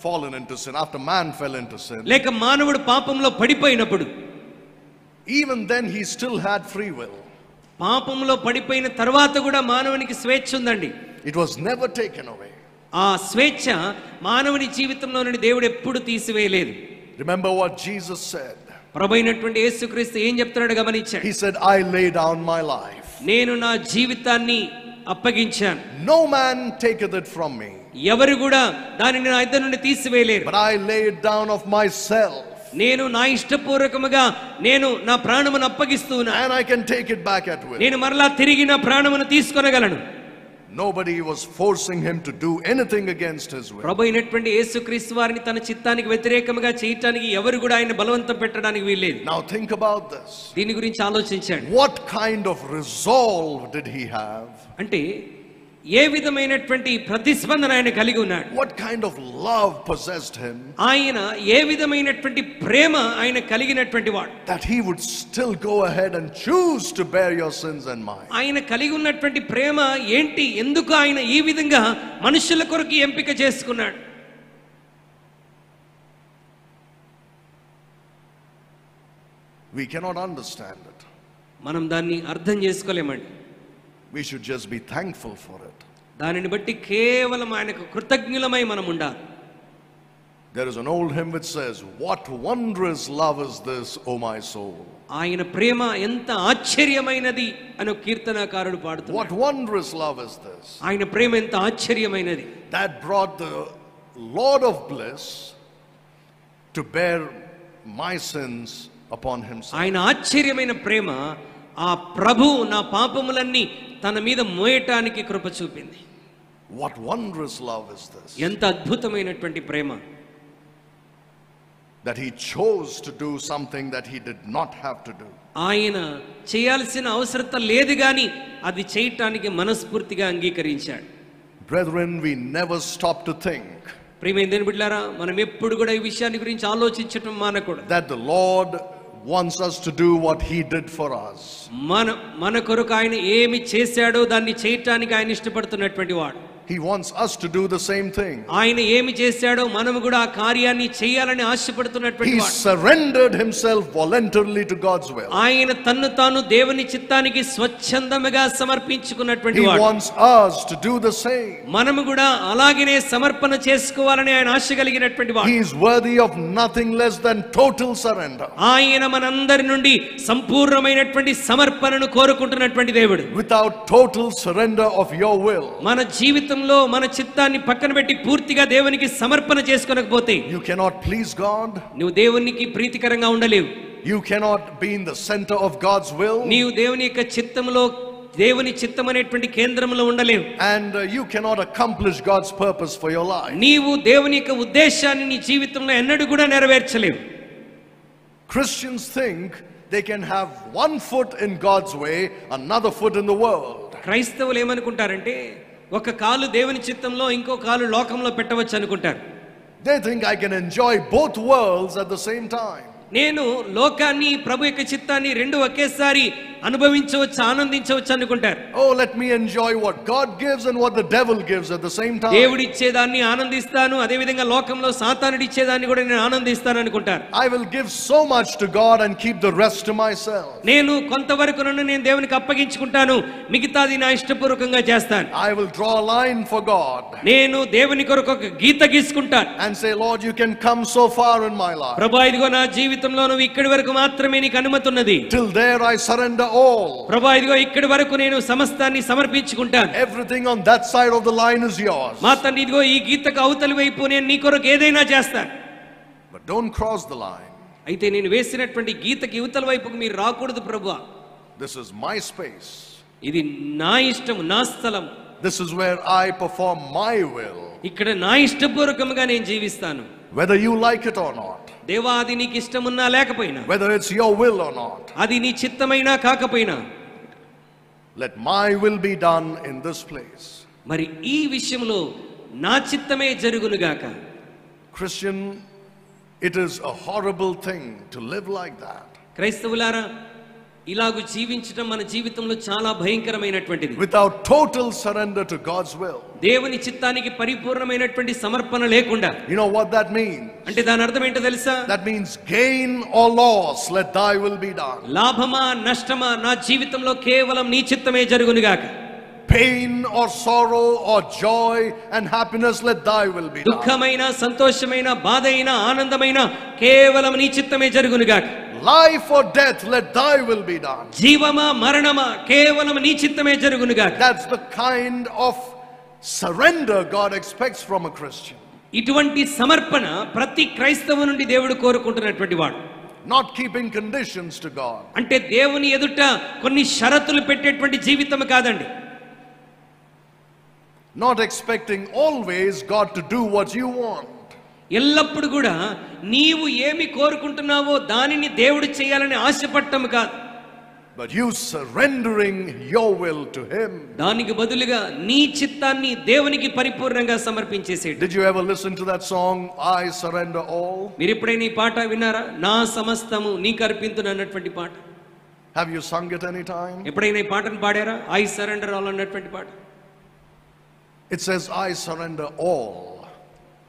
fallen into sin, after man fell into sin, లేక మానవుడు పాపంలో పడిపోయినప్పుడు, even then he still had free will. పాపంలో పడిపోయిన తర్వాత కూడా మానవునికి స్వేచ్ఛ ఉందండి. It was never taken away. ఆ స్వేచ్ఛ మానవుని జీవితంలో నుండి దేవుడు ఎప్పుడు తీసివేయలేదు. Remember what Jesus said. ప్రభువైనటువంటి యేసుక్రీస్తు ఏం చెప్తున్నాడు గమనించండి. He said, I lay down my life. నేను నా జీవితాన్ని అప్పగించాను. No man taketh it from me. ఎవరు కూడా దానిని నా ఇద్దరి నుండి తీసివేయలేరు. But I lay it down of myself. నేను నా ఇష్టపూర్వకముగా నేను నా ప్రాణమును అప్పగిస్తున్నా. And I can take it back at will. నేను మరలా తిరిగి నా ప్రాణమును తీసుకొనగలను. Nobody was forcing him to do anything against his will. ప్రభు అయినటువంటి యేసుక్రీస్తు వారిని తన చిత్తానికి వ్యతిరేకముగా చేయటానికి ఎవరు కూడా ఆయన బలవంతం పెట్టడానికి వీల్లేదు. Now think about this. దీని గురించి ఆలోచించండి. What kind of resolve did he have? అంటే ఏ విధమైనటువంటి ప్రతిస్పందన ఆయన కలిగి ఉన్నాడు? What kind of love possessed him? ఆయన ఏ విధమైనటువంటి ప్రేమ ఆయన కలిగినటువంటి వాడు? That he would still go ahead and choose to bear your sins and mine. ఆయన కలిగి ఉన్నటువంటి ప్రేమ ఏంటి? ఎందుకు ఆయన ఈ విధంగా మనుషుల కొరకు ఎంపిక చేసుకున్నాడు? We cannot understand it. మనం దాన్ని అర్థం చేసుకోలేమండి. We should just be thankful for it. దానిని బట్టి కేవలం ఆయనకు కృతజ్ఞులమై మనం ఉండాలి. There is an old hymn which says, "What wondrous love is this, O my soul." ఆయన ప్రేమ ఎంత ఆశ్చర్యమైనది అని కీర్తనకారుడు పాడుతున్నాడు. What wondrous love is this? ఆయన ప్రేమ ఎంత ఆశ్చర్యమైనది. That brought the Lord of bliss to bear my sins upon himself. ఆయన ఆశ్చర్యమైన ప్రేమ ఆ ప్రభు నా పాపములన్నీ తన మీద మోయటానికి కృప చూపింది. What wondrous love is this? ఎంత అద్భుతమైనటువంటి ప్రేమ. That he chose to do something that he did not have to do. ఆయన చేయాల్సిన అవసరత లేదు గాని అది చేయటానికి మనస్ఫూర్తిగా అంగీకరించాడు. Brethren, we never stop to think ప్రియమైన దేవుని బిడ్డలారా, మనం ఎప్పుడు కూడా ఈ విషయాన్ని గురించి ఆలోచించటం మానకూడదు. that the Lord wants us to do what he did for us. మన కొరకు ఆయన ఏమి చేశాడో దాన్ని చేయటానికి ఆయన ఇష్టపడుతున్నటువంటి వాడు. He wants us to do the same thing. ఆయన ఏమి చేశాడో మనము కూడా ఆ కార్యాన్ని చేయాలని ఆశపడుతున్నటువంటి He వాడు. surrendered himself voluntarily to God's will. ఆయన తన్ను తాను దేవుని చిత్తానికి స్వచ్ఛందముగా సమర్పించుకున్నటువంటి He వాడు. wants us to do the same. మనము కూడా అలాగనే సమర్పణ చేసుకోవాలని ఆయన ఆశ కలిగినటువంటి వాడు. He is worthy of nothing less than total surrender. ఆయన మనందరి నుండి సంపూర్ణమైనటువంటి సమర్పణను కోరుకుంటున్నటువంటి దేవుడు. Without total surrender of your will, మన జీవితంలో మన చిత్తాన్ని పక్కన పెట్టి పూర్తిగా దేవునికి సమర్పణ చేసుకోకపోతే you cannot please God. నువ్వు దేవునికి ప్రీతికరంగా ఉండలేవు. You cannot be in the center of God's will. నీవు దేవుని యొక్క చిత్తములో దేవుని చిత్తం అనేటువంటి కేంద్రంలో ఉండలేవు. And you cannot accomplish God's purpose for your life. నీవు దేవుని యొక్క ఉద్దేశాన్ని నీ జీవితంలో ఎన్నడూ కూడా నెరవేర్చలేవు. Christians think they can have one foot in God's way, another foot in the world. క్రైస్తవులు ఏమనుకుంటారంటే ఒక కాలు దేవుని చిత్తంలో ఇంకో కాలు లోకంలో పెట్టవచ్చు అనుకుంటారు. They think I can enjoy both worlds at the same time. నేను లోకాన్ని ప్రభు యొక్క చిత్తాన్ని రెండు ఒకేసారి అనుభవించవచ్చు, ఆనందించవచ్చు అనుకుంటారు. Oh, let me enjoy what God gives and what the devil gives at the same time. దేవుడు ఇచ్చేదాన్ని ఆనందిస్తాను, అదే విధంగా లోకంలో సాతానుడు ఇచ్చేదాన్ని కూడా నేను ఆనందిస్తాను అనుకుంటారు. I will give so much to God and keep the rest to myself. నేను కొంతవరకు నన్ను నేను దేవునికి అప్పగించుకుంటాను, మిగతాది నా ఇష్టపూర్వకంగా చేస్తాను. I will draw a line for God. నేను దేవుని కొరకు ఒక గీత గీసుకుంటాను. And say, Lord, you can come so far in my life. ప్రభువా, ఇదిగో నా జీవితంలో నువ్వు ఇక్కడి వరకు మాత్రమే నీకు అనుమతి ఉన్నది. Till there I surrender all. ప్రభువా, ఇదిగో ఇక్కడి వరకు నేను సమస్తాన్ని సమర్పించుకుంటాను. Everything on that side of the line is yours. మా తండ్రి, ఇదిగో ఈ గీతకు అవతలి వైపు నేను నీ కొరకు ఏదైనా చేస్తాను. But don't cross the line. అయితే నేను వేసినటువంటి గీతకి ఇవతల వైపుకు మీరు రాకూడదు ప్రభువా. This is my space. ఇది నా ఇష్టం, నా స్థలం. This is where I perform my will. ఇక్కడ నా ఇష్టపూర్వకంగా నేను జీవిస్తాను. Whether you like it or not. దేవా, అది నీకు ఇష్టమున్నా లేకపోయినా, Whether it's your will or not. అది నీ చిత్తమైనా కాకపోయినా, Let my will be done in this place. మరి ఈ విషయంలో నా చిత్తమే జరుగునుగాక. Christian, it is a horrible thing to live like that. క్రైస్తవులారా, ఇలాగు జీవించడం మన జీవితంలో చాలా భయంకరమైనటువంటిది. Without total surrender to God's will. దేవుని చిత్తానికి పరిపూర్ణమైనటువంటి సమర్పణ లేకుండా. You know what that means? అంటే దాని అర్థం ఏంటో తెలుసా? That means gain or loss, let thy will be done. లాభమా నష్టమా, నా జీవితంలో కేవలం నీ చిత్తమే జరుగునుగాక. Pain or sorrow or joy and happiness, let thy will be done. దుఃఖమైన, సంతోషమైన, బాధ అయినా, ఆనందమైన కేవలం నీ చిత్తమే జరుగునుగాక. Life or death, let thy will be done. జీవమా మరణమా కేవలం నీ చిత్తమే జరుగునుగాక. That's the kind of surrender God expects from a Christian. ఇటువంటి సమర్పణ ప్రతి క్రైస్తవు నుండి దేవుడు కోరుకుంటున్నటువంటి వాడు. Not keeping conditions to God. అంటే దేవుని ఎదుట కొన్ని షరతులు పెట్టేటువంటి జీవితం కాదండి. Not expecting always God to do what you want. ఎల్లప్పుడు కూడా నీవు ఏమి కోరుకుంటున్నావో దానిని దేవుడు చేయాలని ఆశపడటం కాదు. but you surrendering your will to him. దానికి బదులుగా నీ చిత్తాన్ని దేవునికి పరిపూర్ణంగా సమర్పించేసేది. Did you ever listen to that song, I surrender all? మీరు ఎప్పుడైనా ఈ పాట విన్నారా? నా సమస్తము నీకు అర్పింతును అన్నటువంటి పాట. Have you sung it any time? ఎప్పుడైనా ఈ పాటను పాడారా? I surrender all అన్నటువంటి పాట. It says, I surrender all.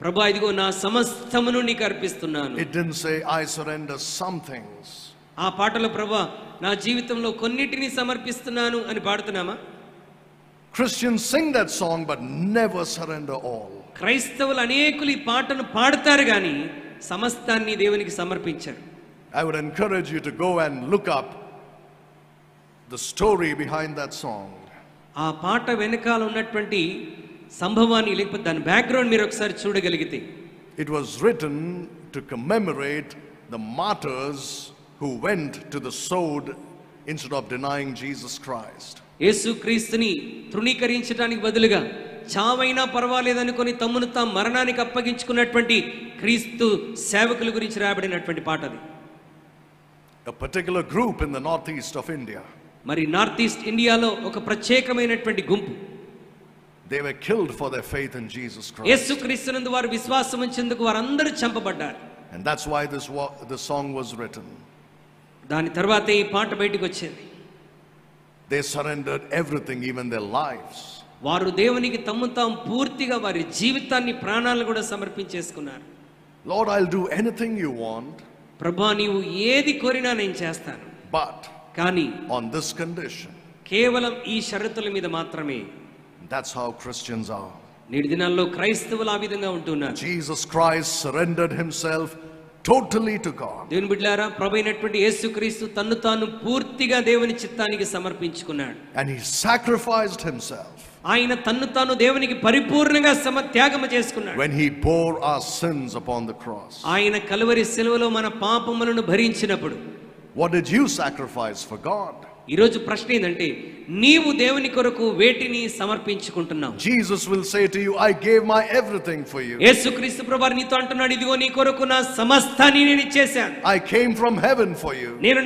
ప్రభువా ఇదిగో నా సమస్తమును నీకు అర్పిస్తున్నాను. It didn't say, I surrender some things. ఆ పాటలో ప్రభువా నా జీవితంలో కొన్నిటిని సమర్పిస్తున్నాను అని పాడుతున్నామా? Christians sing that song but never surrender all. క్రైస్తవులు అనేకులు ఈ పాటను పాడతారు కానీ సమస్తాన్ని దేవునికి సమర్పించారు. I would encourage you to go and look up the story behind that song. ఆ పాట వెనకాల ఉన్నటువంటి సంభవాన్ని లేకపోతే దాని బ్యాక్గ్రౌండ్ మీరు ఒకసారి చూడగలిగితే, It was written to commemorate the martyrs who went to the sword instead of denying Jesus Christ. యేసుక్రీస్తుని తృణీకరించడానికి బదులుగా చావైనా పర్వాలేదనుకొని తమ్మును తాము మరణానికి అప్పగించుకున్నటువంటి క్రీస్తు సేవకుల గురించి రాయబడినటువంటి పాట అది. A particular group in the northeast of India. మరి నార్త్ ఈస్ట్ ఇండియాలో ఒక ప్రత్యేకమైనటువంటి గుంపు, they were killed for their faith in Jesus Christ. యేసుక్రీస్తునందు వారు విశ్వాసం ఉంచేందుకు వారందరూ చంపబడ్డారు. And that's why this song was written. దాని తర్వాత ఈ పాట బయటికి వచ్చింది. They surrendered everything, even their lives. వారు దేవునికి తమ్ము తాము పూర్తిగా వారి జీవితాన్ని ప్రాణాలను కూడా సమర్పించేసుకున్నారు. Lord, I'll do anything you want. ప్రభువా నీవు ఏది కోరినా నేను చేస్తాను, But కానీ on this condition. కేవలం ఈ షరతుల మీద మాత్రమే. That's how Christians are. నేటి దినాల్లో క్రైస్తవులు ఆ విధంగా ఉంటున్నారు. Jesus Christ surrendered himself totally to God. దేవుని బిడ్డలారా, ప్రభువైనటువంటి యేసుక్రీస్తు తన్ను తాను పూర్తిగా దేవుని చిత్తానికి సమర్పించుకున్నాడు. And he sacrificed himself. ఆయన తన్ను తాను దేవునికి పరిపూర్ణంగా త్యాగం చేసుకున్నాడు. When he bore our sins upon the cross. ఆయన కలువరి శిలువలో మన పాపములను భరించినప్పుడు. What did you sacrifice for God? ఈ రోజు ప్రశ్న ఏంటంటే, నీవు దేవుని కొరకు వేటిని సమర్పించుకుంటున్నావు? Jesus will say to you, I gave my everything for you. యేసుక్రీస్తు ప్రభువు నీతో అంటున్నాడు, ఇదిగో నీ కొరకు నా సమస్తాన్ని నేను ఇచ్చేశాను. I came from heaven for you. నేను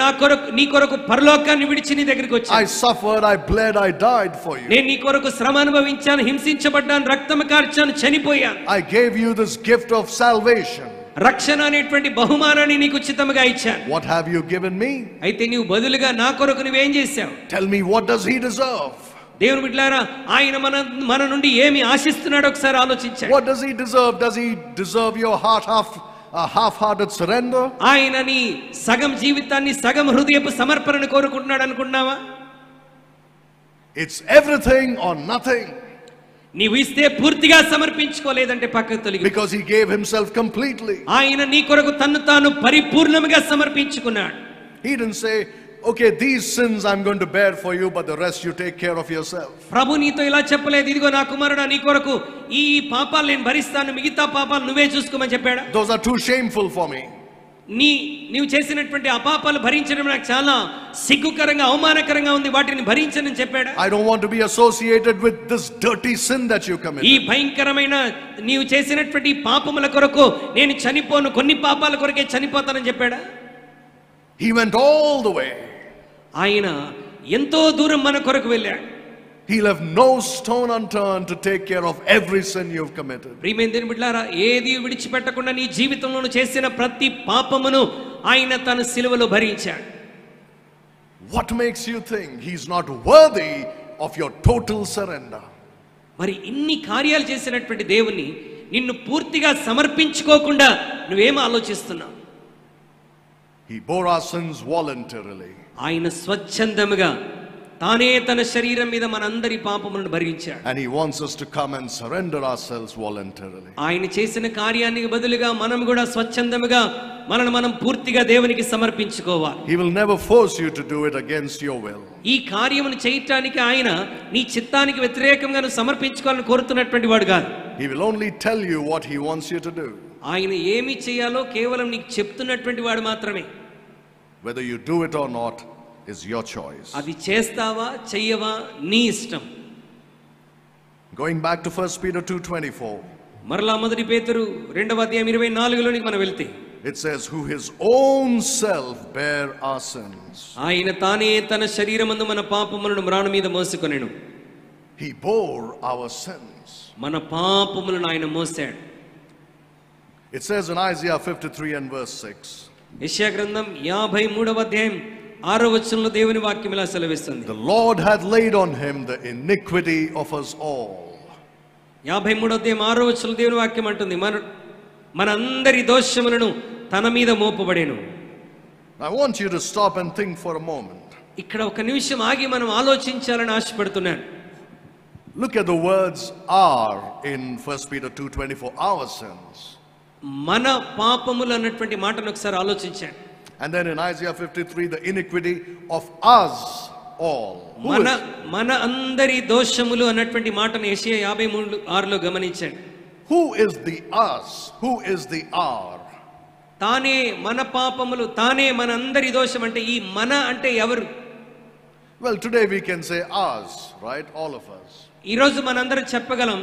నీ కొరకు పరలోకాన్ని విడిచి నీ దగ్గరికి వచ్చాను. I suffered, I bled, I died for you. నేను నీ కొరకు శ్రమ అనుభవించాను, హింసించబడ్డాను, రక్తము కార్చాను, చనిపోయాను. I gave you this gift of salvation. రక్షణ అనేటువంటి బహుమానాన్ని నీకు ఉచితంగా ఇచ్చాను. What have you given me? అయితే నీవు బదులుగా నా కొరకు నువ్వేం చేశావు? Tell me, what does he deserve? దేవుని బిడ్డలారా, ఆయన మన నుండి ఏమి ఆశిస్తున్నాడో ఒకసారి ఆలోచించండి. What does he deserve? Does he deserve your half-hearted surrender? ఆయన నీ సగం జీవితాన్ని, సగం హృదయపు సమర్పణను కోరుకుంటున్నాడు అనుకుంటున్నావా? It's everything or nothing. నీవు ఇస్తే పూర్తిగా సమర్పించుకోలేదంటే పక్కకు తొలగి. Because he gave himself completely. ఆయన నీ కొరకు తన్ను తాను పరిపూర్ణంగా సమర్పించుకున్నాడు. He didn't say, okay, these sins I'm going to bear for you, but the rest you take care of yourself. ప్రభు నీతో ఇలా చెప్పలేదు, ఇదిగో నా కుమారుడా నీ కొరకు ఈ పాపాలు నేను భరిస్తాను, మిగతా పాపాలు నువ్వే చూసుకోమని చెప్పాడా? Those are too shameful for me. నీవు చేసినటువంటి అపాపాలు భరించడం నాకు చాలా సిగ్గుకరంగా, అవమానకరంగా ఉంది, వాటిని భరించనని చెప్పాడా? I don't want to be associated with this dirty sin that you committed. ఈ భయంకరమైన నీవు చేసినటువంటి పాపముల కొరకు నేను చనిపోను, కొన్ని పాపాల కొరకే చనిపోతానని చెప్పాడా? He went all the way. ఆయన ఎంతో దూరం మన కొరకు వెళ్ళాడు. He left no stone unturned to take care of every sin you've committed. ప్రియమైన దేవుని బిడ్డలారా, ఏది విడిచిపెట్టకుండా నీ జీవితంలో చేసిన ప్రతి పాపమును ఆయన తన సిలువలో భరించాడు. What makes you think he's not worthy of your total surrender? మరి ఇన్ని కార్యాలు చేసినటువంటి దేవుని నిన్ను పూర్తిగా సమర్పించుకోకుండా నువ్వేం ఆలోచిస్తున్నావు? He bore our sins voluntarily. ఆయన స్వచ్ఛందముగా తానే తన శరీరం మీద మనందరి పాపములను భరించాడు. And he wants us to come and surrender ourselves voluntarily. ఆయన చేసిన కార్యానికి బదులుగా మనం కూడా స్వచ్ఛందముగా మనం పూర్తిగా దేవునికి సమర్పించుకోవాలి. He will never force you to do it against your will. ఈ కార్యమును చేయటానికి ఆయన నీ చిత్తానికి వ్యతిరేకంగా నువ్వు సమర్పించుకోవాలని కోరుతున్నటువంటి వాడు కాదు. He will only tell you what he wants you to do. ఆయన ఏమి చేయాలో కేవలం నీకు చెప్తున్నటువంటి వాడు మాత్రమే. Whether you do it or not is your choice. అది చేస్తావా చెయ్యవా నీ ఇష్టం. Going back to 1 Peter 2:24. మరలా మొదటి పేతురు 2వ అధ్యాయం 24లోనికి మనం వెళ్తే, it says, who his own self bare our sins. ఆయన తానే తన శరీరమందు మన పాపములను మ్రాను మీద మోసుకొనెను. He bore our sins. మన పాపములను ఆయన మోసాడు. It says in Isaiah 53 and verse 6. యెషయా గ్రంథం 53వ అధ్యాయం 6వ వచనంలో దేవుని వాక్యం ఇలా సెలవిస్తుంది. The Lord had laid on him the iniquity of us all. 53వ అధ్యాయం 6వ వచనంలో దేవుని వాక్యం అంటుంది, మనందరి దోషములను తన మీద మోపబడెను. I want you to stop and think for a moment. ఇక్కడ ఒక నిమిషం ఆగి మనం ఆలోచించాలని ఆశపడుతున్నాను. Look at the words "are" in 1 Peter 2:24, our sins. మన పాపములు అన్నటువంటి మాటను ఒకసారి ఆలోచించండి. And then in Isaiah 53, the iniquity of us all. మన అందరి దోషములు అన్నటువంటి మాటను యెషయా 53:6లో గమనించండి. Who is the us? Who is the our? తానే మన పాపములు, తానే మన అందరి దోషం అంటే ఈ మన అంటే ఎవరు? Well, today we can say us, right? All of us. ఈ రోజు మనందరం చెప్పగలం,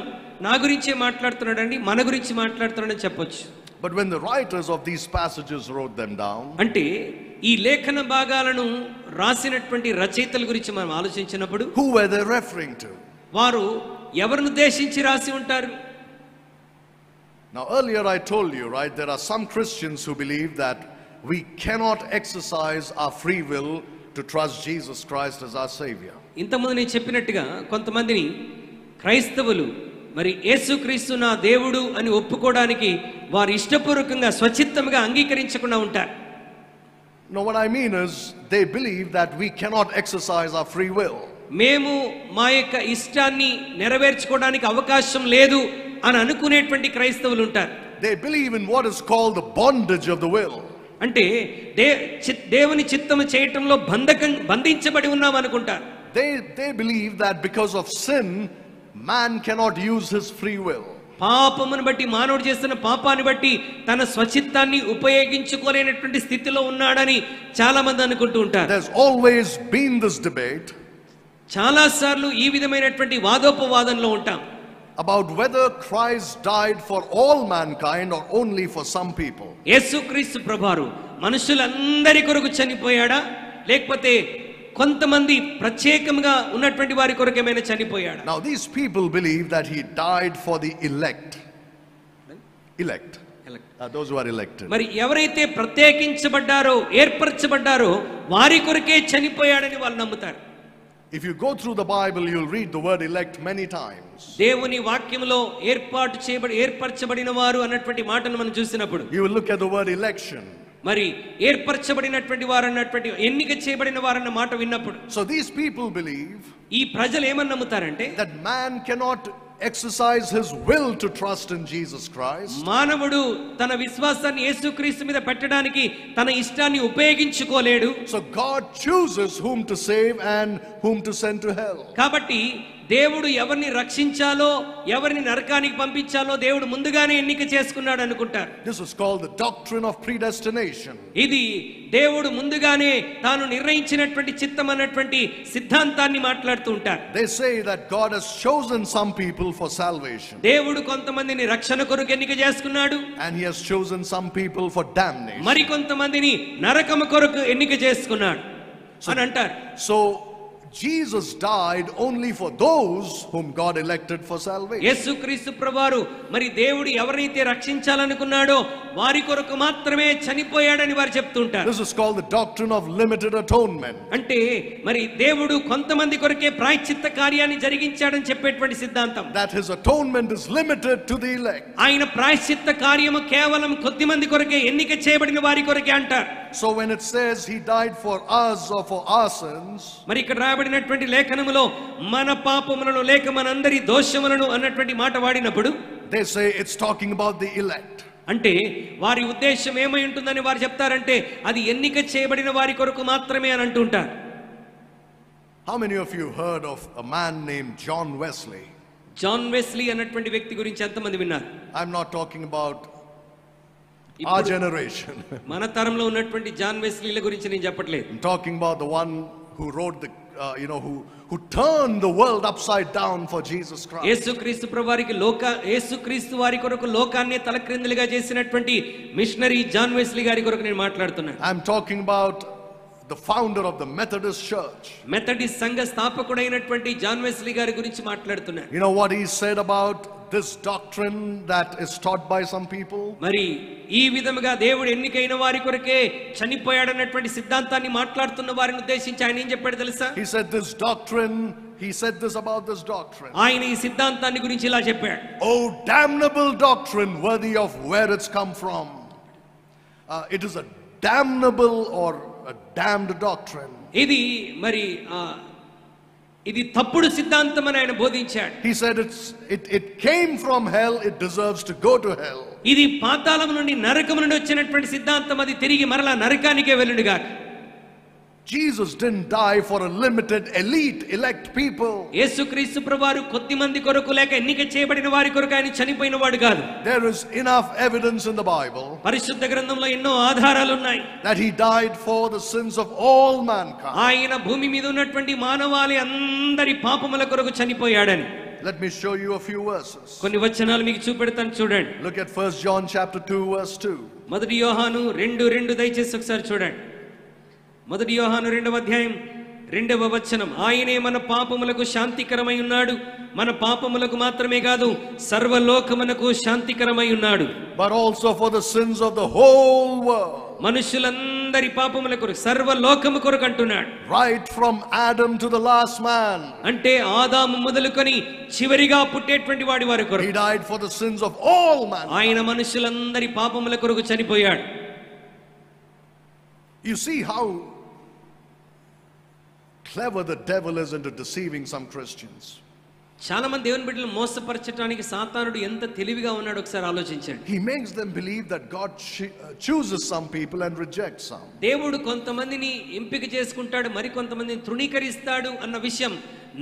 నా గురించే మాట్లాడుతున్నాడండి, మన గురించి మాట్లాడుతున్నాడని చెప్పొచ్చు. But when the writers of these passages wrote them down, అంటే ఈ లేఖన భాగాలను రాసినటువంటి రచయితల గురించి మనం ఆలోచించినప్పుడు who were they referring to? వారు ఎవరిని ఉద్దేశించి రాసి ఉంటారు? Now earlier I told you, right, there are some Christians who believe that we cannot exercise our free will to trust Jesus Christ as our Savior. ఇంతకుముందు నేను చెప్పినట్టుగా కొంతమందిని క్రైస్తవులు మరి యేసుక్రీస్తు నా దేవుడు అని ఒప్పుకోవడానికి వారు ఇష్టపూర్వకంగా స్వచిత్తంగా అంగీకరించకుండా ఉంటారు. No, what I mean is they believe that we cannot exercise our free will. మేము మా యొక్క ఇష్టాన్ని నెరవేర్చుకోవడానికి అవకాశం లేదు అని అనుకునేటువంటి క్రైస్తవులు ఉంటారు. They believe in what is called the bondage of the will. అంటే దేవుని చిత్తము చేయటంలో బంధించబడి ఉన్నాం అనుకుంటారు. They believe that because of sin man cannot use his free will. పాపమును బట్టి, మానవుడు చేస్తున్న పాపాన్ని బట్టి తన స్వచిత్తాన్ని ఉపయోగించుకోలేనటువంటి స్థితిలో ఉన్నాడని చాలా మంది అనుకుంటూ ఉంటారు. There's always been this debate చాలా సార్లు ఈ విధమైనటువంటి వాదోపవాదంలో ఉంటాం about whether Christ died for all mankind or only for some people. యేసుక్రీస్తు ప్రభువారు మనుషులందరి కొరకు చనిపోయాడా, లేకపోతే కొంతమంది ప్రత్యేకంగా ఉన్నటువంటి వారి కొరకు ఏమైనా చనిపోయాడా? Now these people believe that he died for the elect. Those who are elected. మరి ఎవరైతే ప్రత్యేకించబడ్డారో, ఏర్పరచబడ్డారో వారి కొరకే చనిపోయాడని వాళ్ళు నమ్ముతారు. If you go through the Bible, you'll read the word elect many times. దేవుని వాక్యములో ఏర్పరచబడిన వారు అన్నటువంటి మాటను మనం చూసినప్పుడు You will look at the word election. మరి ఏర్పరచబడినటువంటి వారు అన్నటువంటి, ఎన్నిక చేయబడిన వారన్న మాట విన్నప్పుడు So these people believe ఈ ప్రజలు ఏమని నమ్ముతారంటే that man cannot exercise his will to trust in Jesus Christ. మానవుడు తన విశ్వాసాన్ని యేసుక్రీస్తు మీద పెట్టడానికి తన ఇష్టాన్ని ఉపయోగించుకోలేడు. So God chooses whom to save and whom to send to hell. కాబట్టి దేవుడు ఎవరిని రక్షించాలో, ఎవరిని నరకానికి పంపించాలో దేవుడు ముందుగానే ఎన్నిక చేసుకున్నాడు అనుకుంటారు. This is called the doctrine of predestination. ఇది దేవుడు ముందుగానే తాను నిర్ణయించినటువంటి చిత్తం అన్నటువంటి సిద్ధాంతాన్ని మాట్లాడుతూ ఉంటారు. They say that God has chosen some people for salvation. దేవుడు కొంతమందిని రక్షణ కొరకు ఎన్నిక చేసుకున్నాడు, and he has chosen some people for damnation. మరి కొంతమందిని నరకము కొరకు ఎన్నిక చేసుకున్నాడు అని అంటారు. So Jesus died only for those whom God elected for salvation. యేసుక్రీస్తు ప్రభువారు మరి దేవుడు ఎవరైతే రక్షించాలనుకున్నాడో వారి కొరకు మాత్రమే చనిపోయాడని వారు చెప్తుంటారు. This is called the doctrine of limited atonement. అంటే మరి దేవుడు కొంతమంది కొరకే ప్రాయశ్చిత్త కార్యాన్ని జరిగించాడని చెప్పేటువంటి సిద్ధాంతం. That his atonement is limited to the elect. ఆయన ప్రాయశ్చిత్త కార్యము కేవలం కొద్ది మంది కొరకే, ఎన్నిక చేయబడిన వారి కొరకే అంటారు. So when it says he died for us or for our sins, మరి ఇక్కడ రాయబడినటువంటి లేఖనములో మన పాపములను లేక మనందరి దోషములను అన్నటువంటి మాట వాడినప్పుడు they say it's talking about the elect. అంటే వారి ఉద్దేశం ఏమై ఉంటుందని వారు చెప్తారంటే అది ఎన్నిక చేయబడిన వారి కొరకు మాత్రమే అని అంటుంటారు. How many of you heard of a man named John Wesley? John Wesley అన్నటువంటి వ్యక్తి గురించి ఎంతమంది విన్నారు? I'm not talking about our generation. మన తరంలో ఉన్నటువంటి జాన్ వెస్లీల గురించి నేను చెప్పట్లేదు. I'm talking about the one who wrote the who turned the world upside down for Jesus Christ. యేసుక్రీస్తు ప్రభువారికి యేసుక్రీస్తు వారి కొరకు లోకాన్ని తలక్రిందులుగా చేసినటువంటి మిషనరీ జాన్ వెస్లీ గారి కొరకు నేను మాట్లాడుతున్నాను. I'm talking about the founder of the Methodist Church. Methodist సంఘ స్థాపకుడైనటువంటి జాన్ వెస్లీ గారి గురించి మాట్లాడుతున్నాను. You know what he said about this doctrine that is taught by some people? మరి ఈ విధముగా దేవుడు ఎన్నికైన వారి కొరకే చనిపోయాడన్నటువంటి సిద్ధాంతాన్ని మాట్లాడుతున్న వారిని ఉద్దేశించి ఆయన ఏం చెప్పాడు తెలుసా? He said this doctrine, he said this about this doctrine. ఆయన ఈ సిద్ధాంతాన్ని గురించి ఇలా చెప్పాడు. Oh, damnable doctrine, worthy of where it's come from. It is a damnable or a damned doctrine. ఇది మరి ఇది తప్పుడు సిద్ధాంతం అని ఆయన బోధించాడు. He said it came from hell, it deserves to go to hell. ఇది పాతాళం నుండి నరకం నుండి వచ్చినటువంటి సిద్ధాంతం, అది తిరిగి మరలా నరకానికే వెళ్ళునుగా. Jesus didn't die for a limited elite elect people. యేసుక్రీస్తు ప్రభువారు కొద్ది మంది కొరకు లేక ఎన్నిక చేయబడిన వారి కొరకు ఆయన చనిపోయిన వాడు కాదు. There is enough evidence in the Bible పరిశుద్ధ గ్రంథంలో ఎన్నో ఆధారాలు ఉన్నాయి that he died for the sins of all mankind. ఆయన భూమి మీద ఉన్నటువంటి మానవాళి అందరి పాపముల కొరకు చనిపోయాడని. Let me show you a few verses. కొన్ని వచనాలు మీకు చూపెడతాను చూడండి. Look at 1 John chapter 2 verse 2. మొదటి యోహాను 2:2 దయచేసి ఒకసారి చూడండి. మొదటి యోహాను 2వ అధ్యాయం 2వ వచనం. ఆయనే మన పాపములకు శాంతికరమై ఉన్నాడు, మన పాపములకు మాత్రమే కాదు సర్వలోకమునకు శాంతికరమై ఉన్నాడు. But also for the sins of the whole world. మనుషులందరి పాపముల కొరకు, సర్వలోకము కొరకు అంటున్నాడు. Right from Adam to the last man. అంటే ఆదాము మొదలుకొని చివరిగా పుట్టేటువంటి వాడి వారి కొరకు. He died for the sins of all man. ఆయన మనుషులందరి పాపముల కొరకు చనిపోయాడు. You see how clever the devil is into deceiving some Christians. చాలా మంది దేవుని బిడ్డలను మోసపరచడానికి సాతానుడు ఎంత తెలివిగా ఉన్నాడో ఒకసారి ఆలోచించండి. He makes them believe that God chooses some people and rejects some. దేవుడు కొంతమందిని ఎంపిక చేసుకుంటాడు, మరి కొంతమందిని తృణీకరిస్తాడు అన్న విషయం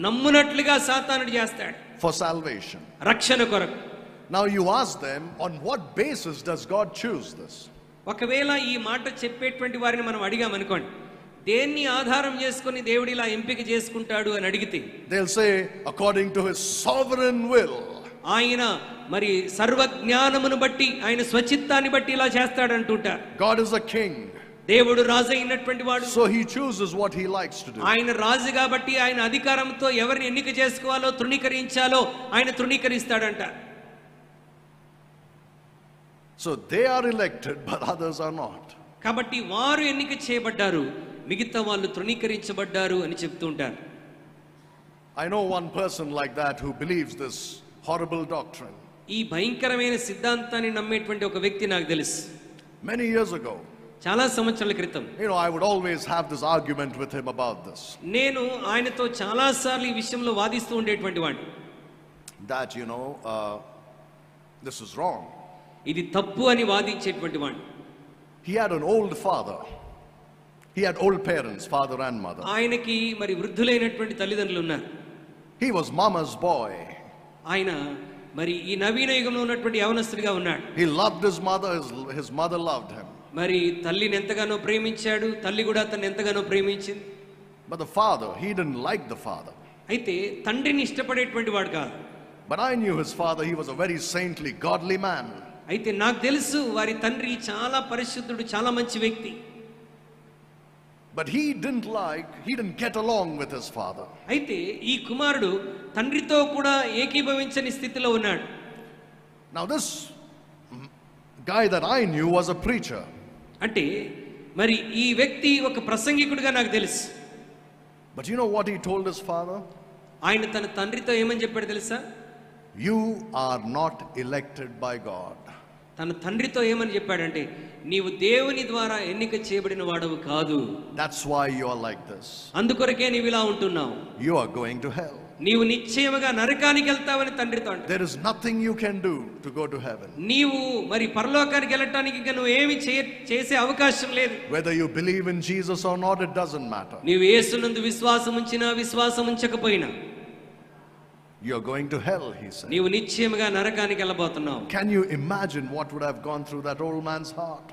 నమ్మునట్లుగా సాతానుడు చేస్తాడు. For salvation. రక్షణ కొరకు. Now you ask them, on what basis does God choose this? ఒకవేళ ఈ మాట చెప్పేటువంటి వారిని మనం అడిగామనుకోండి, దేన్ని ఆధారం చేసుకొని దేవుడు ఇలా ఎంపిక చేసుకుంటాడు అని అడిగితే they'll say according to his sovereign will. ఆయన మరి సర్వజ్ఞానమును బట్టి, ఆయన స్వచిత్తాన్ని బట్టి ఇలా చేస్తాడు అంటుంటారు. God is a king. దేవుడు రాజు అయినటువంటి వాడు. So he chooses what he likes to do. ఆయన రాజు కాబట్టి ఆయన అధికారంతో ఎవరిని ఎన్నిక చేసుకోవాలో, తృణీకరించాలో ఆయన తృణీకరిస్తాడంట. So they are elected but others are not. కాబట్టి వారు ఎన్నిక చేయబడ్డారు, మిగతా వాళ్ళు తృణీకరించబడ్డారు అని చెప్తూ ఉంటారు. I know one person like that who believes this horrible doctrine. ఈ భయంకరమైన సిద్ధాంతాన్ని నమ్మేటువంటి ఒక వ్యక్తి నాకు తెలుసు. Many years ago, చాలా సంవత్సరాల క్రితం, I would always have this argument with him about this. నేను ఆయనతో చాలా సార్లు ఈ విషయంలో వాదిస్తూ ఉండేటువంటి వాడిని. That this is wrong. ఇది తప్పు అని వాదించేటువంటి వాడిని. He had an old father. He had old parents, father and mother. ఆయనకి మరి వృద్ధులైనటువంటి తల్లిదండ్రులు ఉన్నారు. He was mama's boy. ఆయన మరి ఈ నవీన యుగంలో ఉన్నటువంటి యవనస్తుడిగా ఉన్నాడు. He loved his mother, his mother loved him. మరి తల్లిని ఎంతగానో ప్రేమించాడు, తల్లి కూడా అతన్ని ఎంతగానో ప్రేమించింది. But the father, he didn't like the father. అయితే తండ్రిని ఇష్టపడేటువంటి వాడు కాదు. But I knew his father, he was a very saintly, godly man. అయితే నాకు తెలుసు వారి తండ్రి చాలా పరిశుద్ధుడు, చాలా మంచి వ్యక్తి. But he didn't get along with his father. అయితే ఈ కుమారుడు తండ్రితో కూడా ఏకీభవించని స్థితిలో ఉన్నాడు. Now this guy that I knew was a preacher. అంటే మరి ఈ వ్యక్తి ఒక ప్రసంగికుడిగా నాకు తెలుసు. But you know what he told his father? ఆయన తన తండ్రితో ఏమని చెప్పాడు తెలుసా? You are not elected by God. తన తండ్రితో ఏమని చెప్పాడంటే, నీవు దేవుని ద్వారా ఎన్నిక చేయబడిన వాడవు కాదు. That's why you are like this. అందుకొరకే నీవు ఇలా ఉంటున్నావు. You are going to hell. నీవు నిశ్చయముగా నరకానికి వెళ్తావని తండ్రితో అంటాడు. There is nothing you can do to go to heaven. నీవు మరి పరలోకానికి వెళ్ళటానికి నువ్వు ఏమి చేసే అవకాశం లేదు. Whether you believe in Jesus or not, it doesn't matter. నీవు యేసునందు విశ్వాసం ఉంచినా విశ్వాసం ఉంచకపోయినా You are going to hell, he said. నీవు నిశ్చయముగా నరకానికి వెళ్ళబోతున్నావు. Can you imagine what would have gone through that old man's heart?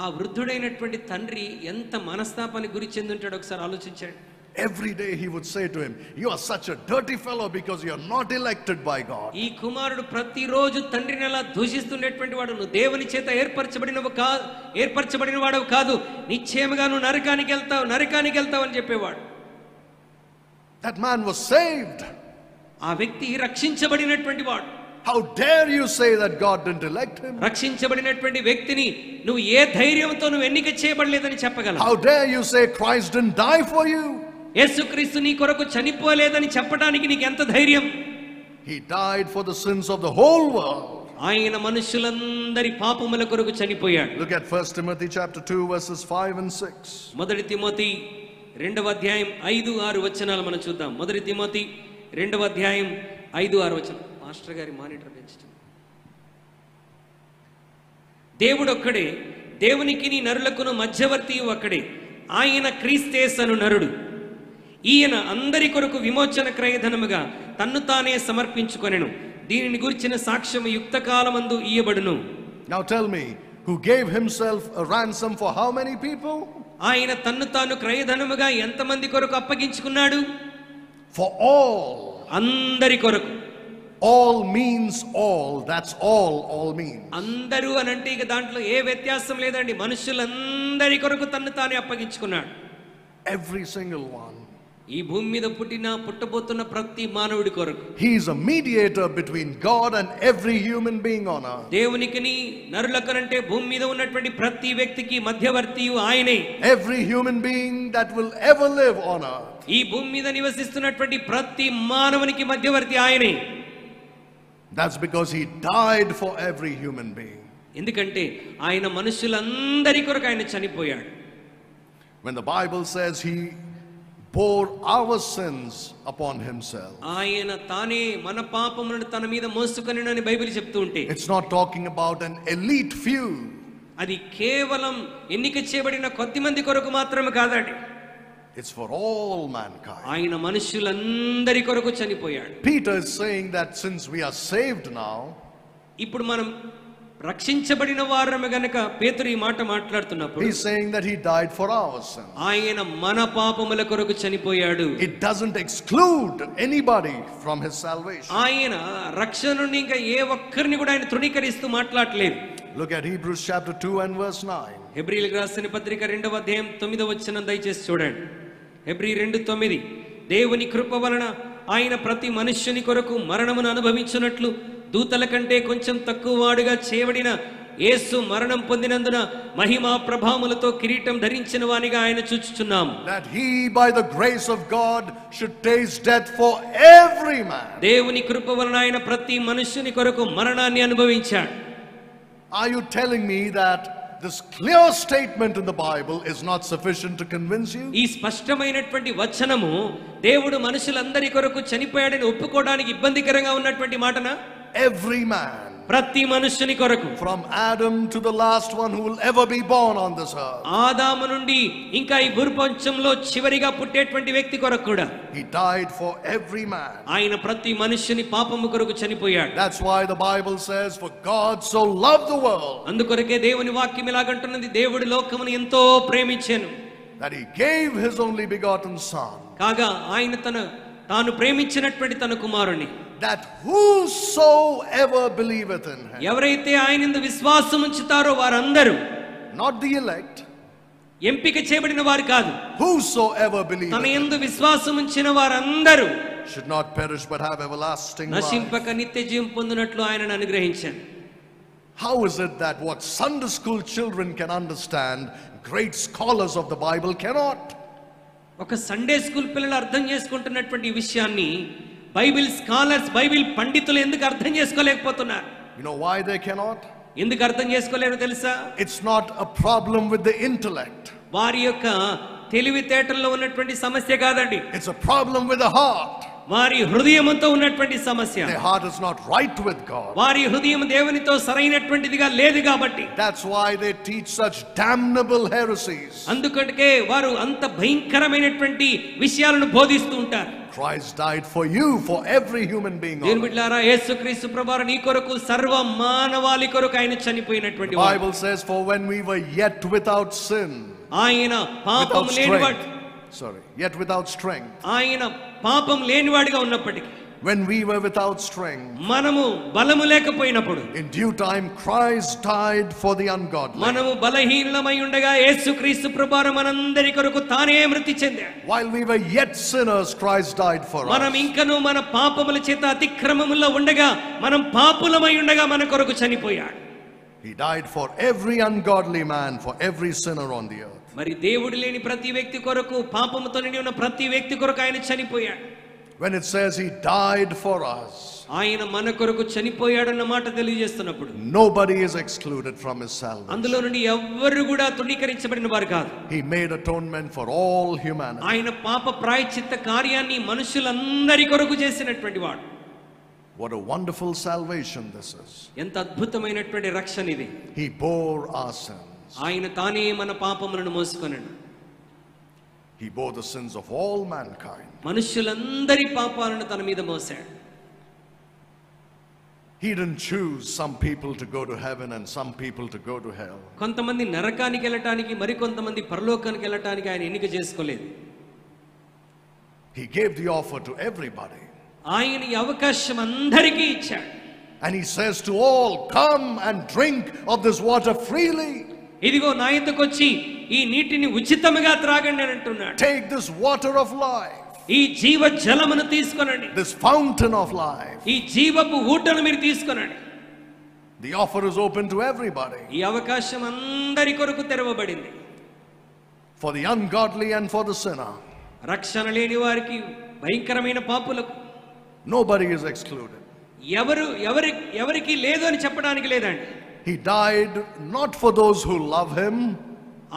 ఆ వృద్ధుడైనటువంటి తండ్రి ఎంత మనస్తాపానికి గురి చెందుంటాడో ఒకసారి ఆలోచించండి. every day he would say to him, "You are such a dirty fellow because you are not elected by God." ఈ కుమారుడు ప్రతిరోజు తండ్రిని అలా దూషిస్తున్నటువంటి వాడు, నువ్వు దేవుని చేత ఏర్పరచబడిన వాడవు కాదు, నిశ్చయముగా నువ్వు నరకానికి వెళ్తావు అని చెప్పేవాడు. That man was saved. ఆ వ్యక్తి రక్షించబడినటువంటి వాడు. How dare you say that God didn't elect him? రక్షించబడినటువంటి వ్యక్తిని నువ్వు ఏ ధైర్యంతో నువ్వు ఎన్నిక చేయబడలేదని చెప్పగలవు? How dare you say Christ didn't die for you? యేసుక్రీస్తు నీ కొరకు చనిపోలేదని చెప్పడానికి నీకు ఎంత ధైర్యం? He died for the sins of the whole world. ఆయన మనుషులందరి పాపముల కొరకు చనిపోయాడు. Look at 1 Timothy chapter 2 verses 5 and 6. మొదటి తిమోతి 2వ అధ్యాయం 5-6 వచనాలు మనం చూద్దాం. మొదటి తిమోతి 2వ అధ్యాయం 5-6 వచనం. మాస్టర్ గారి మానిటర్ పెంచడం. దేవుడొక్కడే, దేవునికి నీ నరులకును మధ్యవర్తి ఒక్కడే, ఆయన క్రీస్తేసను నరుడు. ఈయన అందరి కొరకు విమోచన క్రయధనముగా తన్ను తానే సమర్పించుకొనెను. దీనిని గురించిన సాక్ష్యము యుక్త కాలమందు ఇయ్యబడును. Now tell me, who gave himself a ransom for how many people? ఆయన తన్ను తాను క్రయధనముగా ఎంతమంది కొరకు అప్పగించుకున్నాడు? For all. అందరి కొరకు. All means all. That's all means. అందరూ అనంటే ఇక దాంట్లో ఏ వ్యత్యాసం లేదండి. మనుషులందరి కొరకు తన్ను తానే అప్పగించుకున్నాడు. Every single one. ఈ భూమి మీద పుట్టబోతున్న ప్రతి మానవుడి కొరకు. He is a mediator between God and every human being on earth. దేవునికిని నరులకనంటే భూమి మీద ఉన్నటువంటి ప్రతి వ్యక్తికి మధ్యవర్తియు ఆయనే. Every human being that will ever live on earth. ఈ భూమి మీద నివసిస్తున్నటువంటి ప్రతి మానవునికి మధ్యవర్తి ఆయనే. That's because he died for every human being. ఎందుకంటే ఆయన మనుషులందరి కొరకు ఆయన చనిపోయాడు. When the Bible says he bore our sins upon himself, ఆయన తానే మన పాపములను తన మీద మోసుకొనెను అని బైబిల్ చెప్తూ ఉంటే, it's not talking about an elite few. అది కేవలం ఎన్నిక చేయబడిన కొద్దిమంది కొరకు మాత్రమే కాదండి. It's for all mankind. ఆయన మనుషులందరి కొరకు చనిపోయాడు. Peter is saying that since we are saved now, ఇప్పుడు మనం రక్షించబడిన వారమే గనుక పేతురు ఈ మాట మాట్లాడుతున్నప్పుడు, he's saying that he died for our sins. ఆయన మన పాపముల కొరకు చనిపోయాడు. It doesn't exclude anybody from his salvation. ఆయన రక్షణ నుండి ఇంకా ఏ ఒక్కరిని కూడా ఆయన తృణీకరిస్తూ మాట్లాడలేదు. Look at Hebrews chapter 2 and verse 9. హెబ్రీయులకు రాసిన పత్రిక 2వ అధ్యాయం 9వ వచనం దయచేసి చూడండి. హెబ్రీ 2:9. దేవుని కృప వలన ఆయన ప్రతి మనుష్యుని కొరకు మరణమును అనుభవించున్నట్లు దూతల కంటే కొంచెం తక్కువ వాడుగా చేయబడిన యేసు మరణం పొందినందున మహిమా ప్రభావములతో కిరీటం ధరించిన వానిగా ఆయన చూచుచున్నాం. That he by the grace of God should taste death for every man. దేవుని కృప వలన ఆయన ప్రతి మనుష్యుని కొరకు మరణాన్ని అనుభవించాడు. Are you telling me that this clear statement in the Bible is not sufficient to convince you? ఈ స్పష్టమైనటువంటి వచనము దేవుడు మనుషులందరి కొరకు చనిపోయాడని ఒప్పుకోవడానికి ఇబ్బందికరంగా ఉన్నటువంటి మాటనా? Every man. ప్రతి మనుష్యుని కొరకు. From Adam to the last one who will ever be born on this earth. ఆదాము నుండి ఇంకా ఈ భూప్రపంచంలో చివరిగా పుట్టేటువంటి వ్యక్తి కొరకు కూడా. He died for every man. ఆయన ప్రతి మనుష్యుని పాపము కొరకు చనిపోయాడు. That's why the Bible says, for God so loved the world. అందుకొరకే దేవుని వాక్యం ఇలాగంటున్నది, దేవుడు లోకమును ఎంతో ప్రేమించెను. That he gave his only begotten son. కాగా ఆయన తాను ప్రేమించినటువంటి తన కుమారుని, that whosoever believeth in him. ఎవరైతే ఆయనందు విశ్వాసం ఉంచుతారో వారందరూ, not the elect, ఎంపిక చేయబడిన వారు కాదు, whosoever believeth తన యందు విశ్వాసం ఉంచిన వారందరూ should not perish but have everlasting life. నశింపక నిత్య జీవం పొందునట్లు ఆయనను అనుగ్రహించాను. How is it that what Sunday school children can understand, great scholars of the Bible cannot? ఒక సండే స్కూల్ పిల్లలు అర్థం చేసుకుంటున్నటువంటి విషయాన్ని బైబిల్ స్కాలర్స్, బైబిల్ పండితులు ఎందుకు అర్థం చేసుకోలేకపోతున్నారు? You know why they cannot? ఎందుకు అర్థం చేసుకోలేరో తెలుసా? It's not a problem with the intellect. వారి యొక్క తెలివితేటల్లో ఉన్నటువంటి సమస్య కాదండి. It's a problem with the heart. వారి హృదయముతో ఉన్నటువంటి సమస్య. Their heart is not right with God. వారి హృదయం దేవునితో సరైనటువంటిదిగా లేదు కాబట్టి. That's why they teach such damnable heresies. అందుకంటే వారు అంత భయంకరమైనటువంటి విషయాలను బోధిస్తూ ఉంటారు. Christ died for you, for every human being. దేవుని బిడ్డలారా, యేసుక్రీస్తు ప్రభువారు నీ కొరకు సర్వ మానవాళి కొరకు ఆయన చనిపోయినటువంటి వాడు. The Bible says, for when we were yet without sin, ఆయన పాపము లేనివాడు, yet without strength. ఆయన పాపం లేనివాడిగా ఉన్నప్పటికీ, when we were without strength, మనము బలము లేకపోయినప్పుడు, in due time Christ died for the ungodly. మనము బలహీనులమై ఉండగా యేసుక్రీస్తు ప్రభువారు మనందరి కొరకు తానే మృతి చెందాడు. while we were yet sinners, Christ died for us. మనం ఇంకను మన పాపముల చేత అతిక్రమములో ఉండగా, మనం పాపులమై ఉండగా మన కొరకు చనిపోయాడు. He died for every ungodly man, for every sinner on the earth. మరి దేవుడు లేని ప్రతి వ్యక్తి కొరకు, పాపముతో నిండి ఉన్న ప్రతి వ్యక్తి కొరకు ఆయన చనిపోయాడు. when it says he died for us, ఆయన మన కొరకు చనిపోయాడన్న మాట తెలియజేస్తున్నప్పుడు, nobody is excluded from his salvation. అందులో నుండి ఎవ్వరు కూడా తృణీకరించబడిన వారు కాదు. He made atonement for all humanity. ఆయన పాప ప్రాయశ్చిత్త కార్యాన్ని మనుషులందరి కొరకు చేసినటువంటి వాడు. What a wonderful salvation this is. ఎంత అద్భుతమైనటువంటి రక్షణ ఇది. He bore our sins. ఆయన తానే మన పాపములను మోసుకొనెను. He bore the sins of all mankind. మనుషులందరి పాపాలను తన మీద మోసాడు. He didn't choose some people to go to heaven and some people to go to hell. కొంతమంది నరకానికి వెళ్ళటానికి, మరికొంతమంది పరలోకానికి వెళ్ళటానికి ఆయన ఎన్నిక చేసుకోలేదు. He gave the offer to everybody. ఆయన ఈ అవకాశం అందరికీ ఇచ్చాడు. And he says to all, come and drink of this water freely. ఇదిగో నా యొద్దకు వచ్చి ఈ నీటిని ఉచితముగా త్రాగండి అని అంటున్నాడు. Take this water of life, ఈ జీవ జలమును తీసుకొనండి, this fountain of life. ఈ జీవపు ఊటను మీరు తీసుకొనండి. The offer is open to everybody, ఈ అవకాశం అందరి కొరకు తెరవబడింది. for the ungodly and for the sinner. రక్షణ లేని వారికి, భయంకరమైన పాపులకు Nobody is excluded. ఎవరికి లేదు అని చెప్పడానికి లేదండి. He died not for those who love him.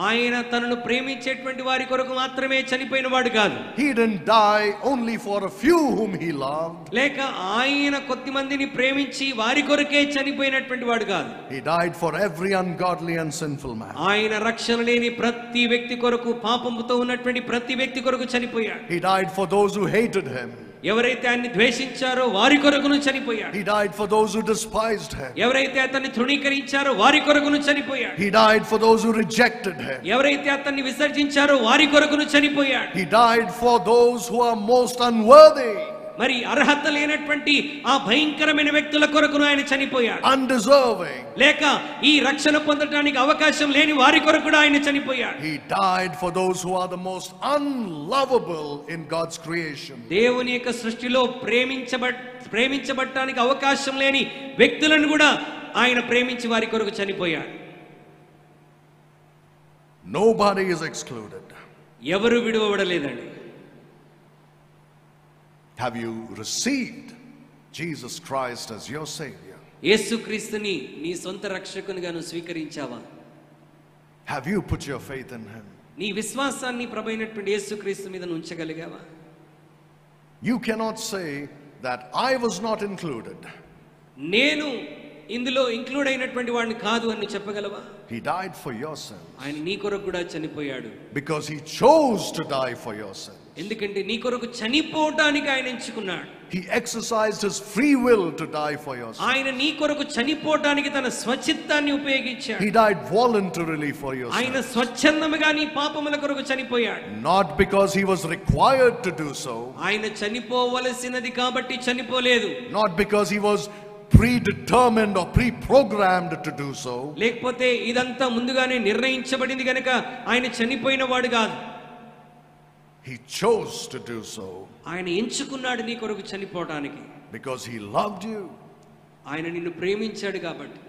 ఆయన తనను ప్రేమించేటువంటి వారి కొరకు మాత్రమే చనిపోయిన వాడు కాదు. He didn't die only for a few whom he loved. లేక ఆయన కొద్ది మందిని ప్రేమించి వారి కొరకే చనిపోయినటువంటి వాడు కాదు. He died for every ungodly and sinful man. ఆయన రక్షణ లేని ప్రతి వ్యక్తి కొరకు, పాపముతో ఉన్నటువంటి ప్రతి వ్యక్తి కొరకు చనిపోయాడు. He died for those who hated him. ఎవరైతే ఆయన్ని ద్వేషించారో వారి కొరకును చనిపోయాడు. He died for those who despised him. ఎవరైతే అతన్ని తృణీకరించారో వారి కొరకును చనిపోయాడు. He died for those who rejected him. ఎవరైతే అతన్ని విసర్జించారో వారి కొరకును చనిపోయాడు. He died for those who are most unworthy. మరి అర్హత లేనటువంటి ఆ భయంకరమైన వ్యక్తుల కొరకును ఆయన చనిపోయాడు. Undeserving. లేక ఈ రక్షణ పొందడానికి అవకాశం లేని వారి కొరకు కూడా ఆయన చనిపోయాడు. He died for those who are the most unlovable in God's creation. దేవుని యొక్క సృష్టిలో ప్రేమించబడటానికి అవకాశం లేని వ్యక్తులను కూడా ఆయన ప్రేమించి వారి కొరకు చనిపోయాడు. Nobody is excluded. ఎవరు విడువబడలేదండి. Have you received Jesus Christ as your Savior? యేసుక్రీస్తుని నీ సొంత రక్షకునిగా నువ్వు స్వీకరించావా? Have you put your faith in him? నీ విశ్వాసాన్ని ప్రభువైనటువంటి యేసుక్రీస్తు మీద ఉంచగలిగావా? You cannot say that I was not included. నేను ఇందులో ఇంక్లూడ్ అయినటువంటి వాడిని కాదు అని చెప్పగలవా? He died for your sins. ఆయన నీ కొరకు కూడా చనిపోయాడు. Because he chose to die for your sins. ఎందుకంటే నీ కొరకు చనిపోవడానికి ఆయన ఎంచుకున్నాడు. He exercised his free will to die for your sins. ఆయన నీ కొరకు చనిపోవడానికి తన స్వచిత్తాన్ని ఉపయోగించాడు. He died voluntarily for your ఆయన sins. స్వచ్ఛందముగా నీ పాపముల కొరకు చనిపోయాడు. Not because he was required to do so. ఆయన చనిపోవలసినది కాబట్టి చనిపోలేదు. Not because he was predetermined or pre-programmed to do so. లేకపోతే ఇదంతా ముందుగానే నిర్ణయించబడింది గనుక ఆయన చనిపోయిన వాడు కాదు. He chose to do so. ఆయన ఎంచుకున్నాడు నీ కొరకు చనిపోవడానికి. Because he loved you. ఆయన నిన్ను ప్రేమించాడు కాబట్టి.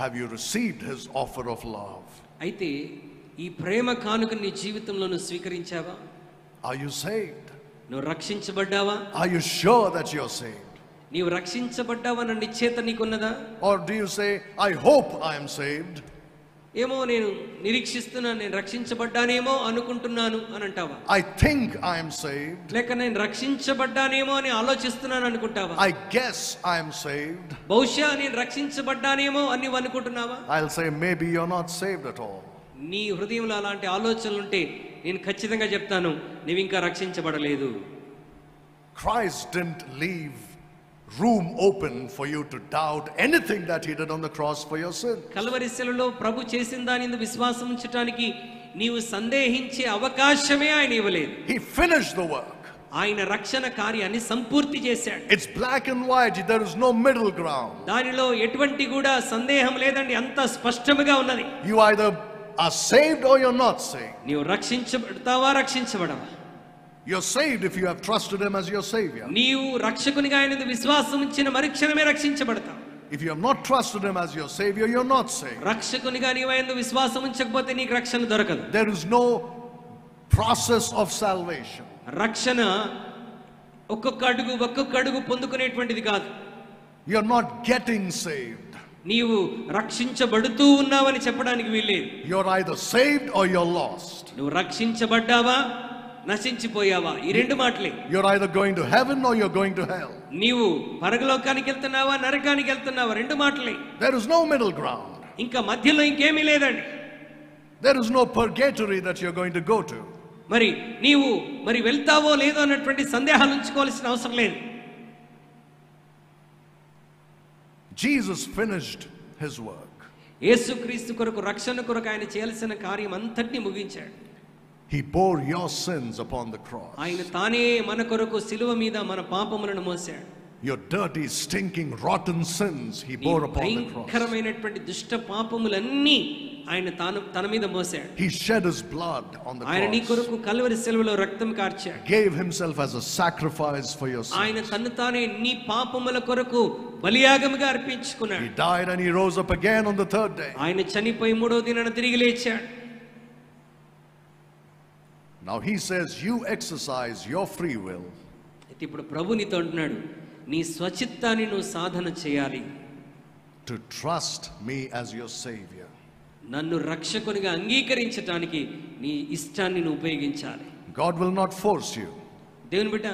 Have you received his offer of love? అయితే ఈ ప్రేమ కానుక నీ జీవితంలో నువ్వు స్వీకరించావా? Are you saved? నువ్వు రక్షించబడ్డావా? Are you sure that you're saved? నీవు రక్షించబడ్డావన్న నిశ్చయత నీకున్నదా? Or do you say, I hope I am saved? ఏమో నేను నిరీక్షిస్తున్నాను, నేను రక్షించబడ్డానేమో అనుకుంటున్నాను అని అంటావా? I think I am saved. లేక నేను రక్షించబడ్డానేమో అని ఆలోచిస్తున్నాను అనుకుంటావా? I guess I am saved. బహుశా నేను రక్షించబడ్డానేమో అని నువ్వు అనుకుంటున్నావా? I'll say, maybe you're not saved at all. నీ హృదయంలో అలాంటి ఆలోచనలు ఉంటే నేను ఖచ్చితంగా చెప్తాను, నీవు ఇంకా రక్షించబడలేదు. Christ didn't leave room open for you to doubt anything that he did on the cross for your sin. Calvary శిలువలో ప్రభు చేసిన దాని యందు విశ్వాసం ఉంచడానికి నీవు సందేహించే అవకాశమే ఆయన ఇవ్వలేదు. He finished the work. ఆయన రక్షణ కార్యాన్ని సంపూర్తి చేశాడు. It's black and white. There is no middle ground. దానిలో ఎటువంటి కూడా సందేహం లేదండి, అంత స్పష్టంగా ఉన్నది. You either are saved or you're not saved. నీవు రక్షించబడతావా రక్షించబడవా? You're saved if you have trusted him as your savior. నీవు రక్షకునిగా ఆయనది విశ్వాసం ఉంచిన మరుక్షణమే రక్షించబడతావు. If you have not trusted him as your savior, you're not saved. రక్షకునిగా నీవు ఆయనది విశ్వాసం ఉంచకపోతే నీకు రక్షణ దొరకదు. There is no process of salvation. రక్షణ ఒక్కొక్క అడుగు పొందుకునేటువంటిది కాదు. You're not getting saved. నీవు రక్షించబడుతూ ఉన్నావని చెప్పడానికి వీల్లేదు. You're either saved or you're lost. నువ్వు రక్షించబడ్డావా నశించిపోయావా, ఈ రెండు మాటలే. You're either going to heaven or you're going to hell. నీవు పరలోకానికి వెళ్తున్నావా నరకానికి వెళ్తున్నావా, రెండు మాటలే. There is no middle ground. ఇంకా మధ్యలో ఇంకేమీ లేదండి. There is no purgatory that you're going to go to. మరి నీవు వెళ్తావో లేదో అన్నటువంటి సందేహాలు ఉంచుకోవాల్సిన అవసరం లేదు. Jesus finished his work. యేసుక్రీస్తు కొరకు రక్షణ కొరకు ఆయన చేయాల్సిన కార్యం అంతటిని ముగించాడు. He bore your sins upon the cross. ఆయన తానే మన కొరకు సిలువ మీద మన పాపములను మోసాడు. Your dirty, stinking, rotten sins he bore upon the cross. భయంకరమైనటువంటి దుష్ట పాపములన్నీ ఆయన తన మీద మోసాడు. He shed his blood on the ఆయన నీ cross. కొరకు కల్వరి సిలువలో రక్తం కార్చాడు. Gave himself as a sacrifice for your sins. ఆయన తన్ను తానే నీ పాపముల కొరకు బలియాగముగా అర్పించుకున్నాడు. He died and he rose up again on the third day. ఆయన చనిపోయి మూడో దినాన తిరిగి లేచాడు. Now he says you exercise your free will. ఇప్పుడు ప్రభు నీతో అంటున్నాడు, నీ స్వచిత్తాన్ని నువ్వు సాధన చేయాలి. To trust me as your savior. నన్ను రక్షకునిగా అంగీకరించడానికి నీ ఇష్టాన్ని నువ్వు ఉపయోగించాలి. God will not force you. దేవుని బిడ్డ,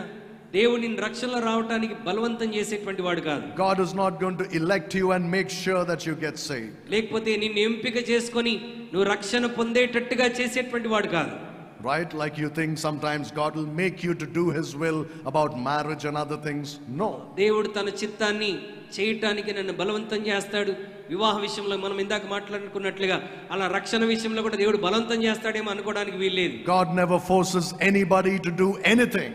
దేవుడు నిన్ను రక్షణలో రావడానికి బలవంతం చేసేటువంటి వాడు కాదు. God is not going to elect you and make sure that you get saved. లేకపోతే నిన్ను ఎంపిక చేసుకొని నువ్వు రక్షణ పొందేటట్టుగా చేసేటువంటి వాడు కాదు. Right? Like you think sometimes God will make you to do his will about marriage and other things. No. దేవుడు తన చిత్తాన్ని చేయటానికి నన్ను బలవంతం చేస్తాడు. వివాహ విషయంలో మనం ఇందాక మాట్లాడుకున్నట్లుగా అలా రక్షణ విషయంలో కూడా దేవుడు బలవంతం చేస్తాడేమో అనుకోవడానికి వీల్లేదు. God never forces anybody to do anything.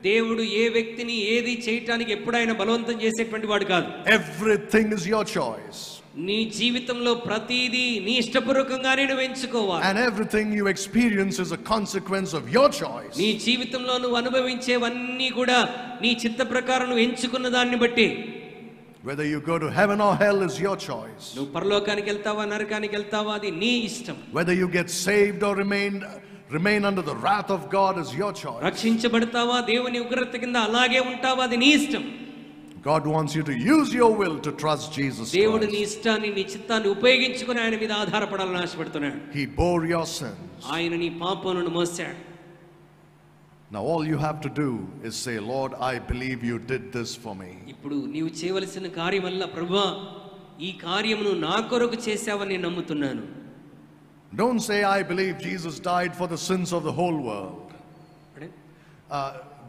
దేవుడు ఏ వ్యక్తిని ఏది చేయటానికి ఎప్పుడైనా బలవంతం చేసేటువంటి వాడు కాదు. Everything is your choice. నీ జీవితంలో ప్రతిదీ నీ ఇష్టపూర్వకంగానే నువ్వు ఎంచుకోవాలి. And everything you experience is a consequence of your choice. నీ జీవితంలో నువ్వు అనుభవించేవన్నీ కూడా నీ చిత్త ప్రకారం నువ్వు ఎంచుకున్న దాన్ని బట్టి. Whether you go to heaven or hell is your choice. నువ్వు పరలోకానికి వెళ్తావా నరకానికి వెళ్తావా అది నీ ఇష్టం. Whether you get saved or remain under the wrath of God is your choice. రక్షించబడతావా దేవుని ఉగ్రత కింద అలాగే ఉంటావా అది నీ ఇష్టం. God wants you to use your will to trust Jesus దేవుడు నీ Christ. ఇష్టాన్ని నీ చిత్తాన్ని ఉపయోగించుకొని ఆయన మీద ఆధారపడాలని ఆశపడుతున్నాడు. He bore your sins. ఆయన నీ పాపములను మోసాడు. Now all you have to do is say, Lord, I believe you did this for me. ఇప్పుడు నీవు చేయవలసిన కార్యం వల్ల ప్రభువా ఈ కార్యమును నా కొరకు చేశావని నేను నమ్ముతున్నాను. Don't say, I believe Jesus died for the sins of the whole world.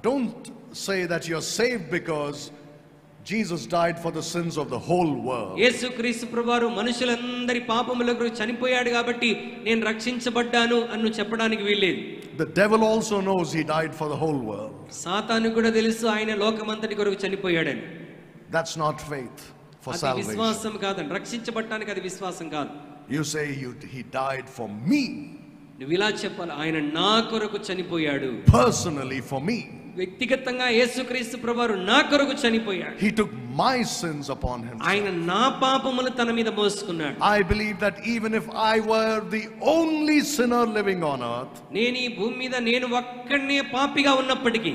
Don't say that you're saved because Jesus died for the sins of the whole world. యేసుక్రీస్తు ప్రభువారు మనుషులందరి పాపముల కొరకు చనిపోయాడు కాబట్టి నేను రక్షించబడ్డాను అని చెప్పడానికి వీల్లేదు. The devil also knows he died for the whole world. సాతానుకు కూడా తెలుసు ఆయన లోకమంతటి కొరకు చనిపోయాడని. That's not faith for అది salvation. విశ్వాసం కాదండి. రక్షించబడడానికి అది విశ్వాసం కాదు. You say he died for me. నువ్వు ఇలా చెప్పాలి, ఆయన నా కొరకు చనిపోయాడు. Personally for me. వ్యక్తిగతంగా యేసుక్రీస్తు ప్రభువారు నా కొరకు చనిపోయాడు. He took my sins upon himself. ఆయన నా పాపములు తన మీద మోసుకున్నాడు. I believe that even if I were the only sinner living on earth, నేను ఈ భూమి మీద నేను ఒక్కడే పాపిగా ఉన్నప్పటికీ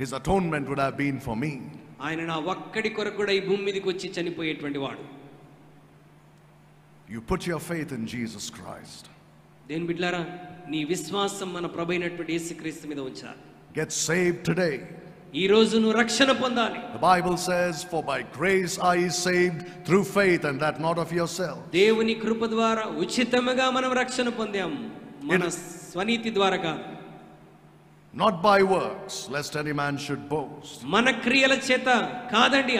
his atonement would have been for me. ఆయన నా ఒక్కడి కొరకు కూడా ఈ భూమి మీదకి వచ్చి చనిపోయేటువంటి వాడు. You put your faith in Jesus Christ. దేని బిడ్డలారా, నీ విశ్వాసం మన ప్రభువైనటువంటి యేసుక్రీస్తు మీద ఉంచాలి. Get saved today. ఈ రోజు నువ్వు రక్షణ పొందాలి. The Bible says, for by grace are ye saved through faith, and that not of yourself. దేవుని కృప ద్వారా ఉచితముగా మనం రక్షణ పొందాం, మన స్వనీతి ద్వారా కాదు. Not by works, lest any man should boast. మన క్రియల చేత కాదండి,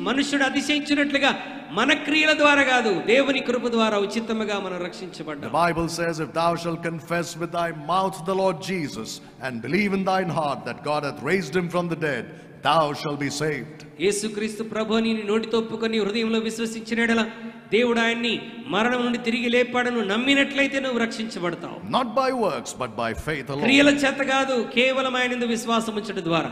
మనుషుడు అతిశయించినట్లుగా మన క్రియల ద్వారా కాదు, దేవుని కృప ద్వారా ఉచితముగా మనం రక్షించబడ్డాం. The Bible says, if thou shalt confess with thy mouth the Lord Jesus and believe in thine heart that God hath raised him from the dead, thou shalt be saved. యేసుక్రీస్తు ప్రభువుని నోటితో ఒప్పుకొని హృదయంలో విశ్వసించిన యెడల దేవుడు ఆయన్ని మరణం నుండి తిరిగి లేపాడను నమ్మినట్లయితే నువ్వు రక్షించబడతావు. Not by works but by faith alone. క్రియల చేత కాదు, కేవలం ఆయనందు విశ్వాసం ఉంచడం ద్వారా.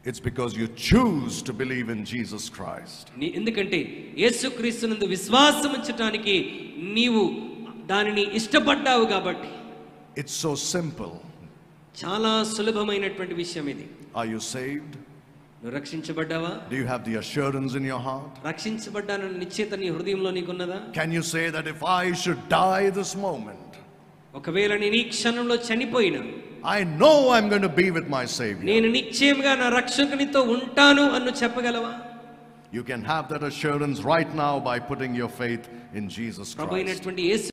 It's because you choose to believe in Jesus Christ. ఎందుకంటే యేసుక్రీస్తునందు విశ్వాసం ఉంచడానికి నీవు దానిని ఇష్టపడ్డావు కాబట్టి. It's so simple. చాలా సులభమైనటువంటి విషయం ఇది. Are you saved? నువ్వు రక్షించబడ్డావా? Do you have the assurance in your heart? రక్షించబడ్డానన్న నిశ్చయత నీ హృదయంలో నీకున్నదా? Can you say that if I should die this moment, ఒకవేళ నేను ఈ క్షణంలో చనిపోయినా, I know I'm going to be with my Savior? నేను నిశ్చయంగా నా రక్షకునితో ఉంటాను అను చెప్పగలవా? You can have that assurance right now by putting your faith in Jesus Christ. ప్రభువైనటువంటి Yesu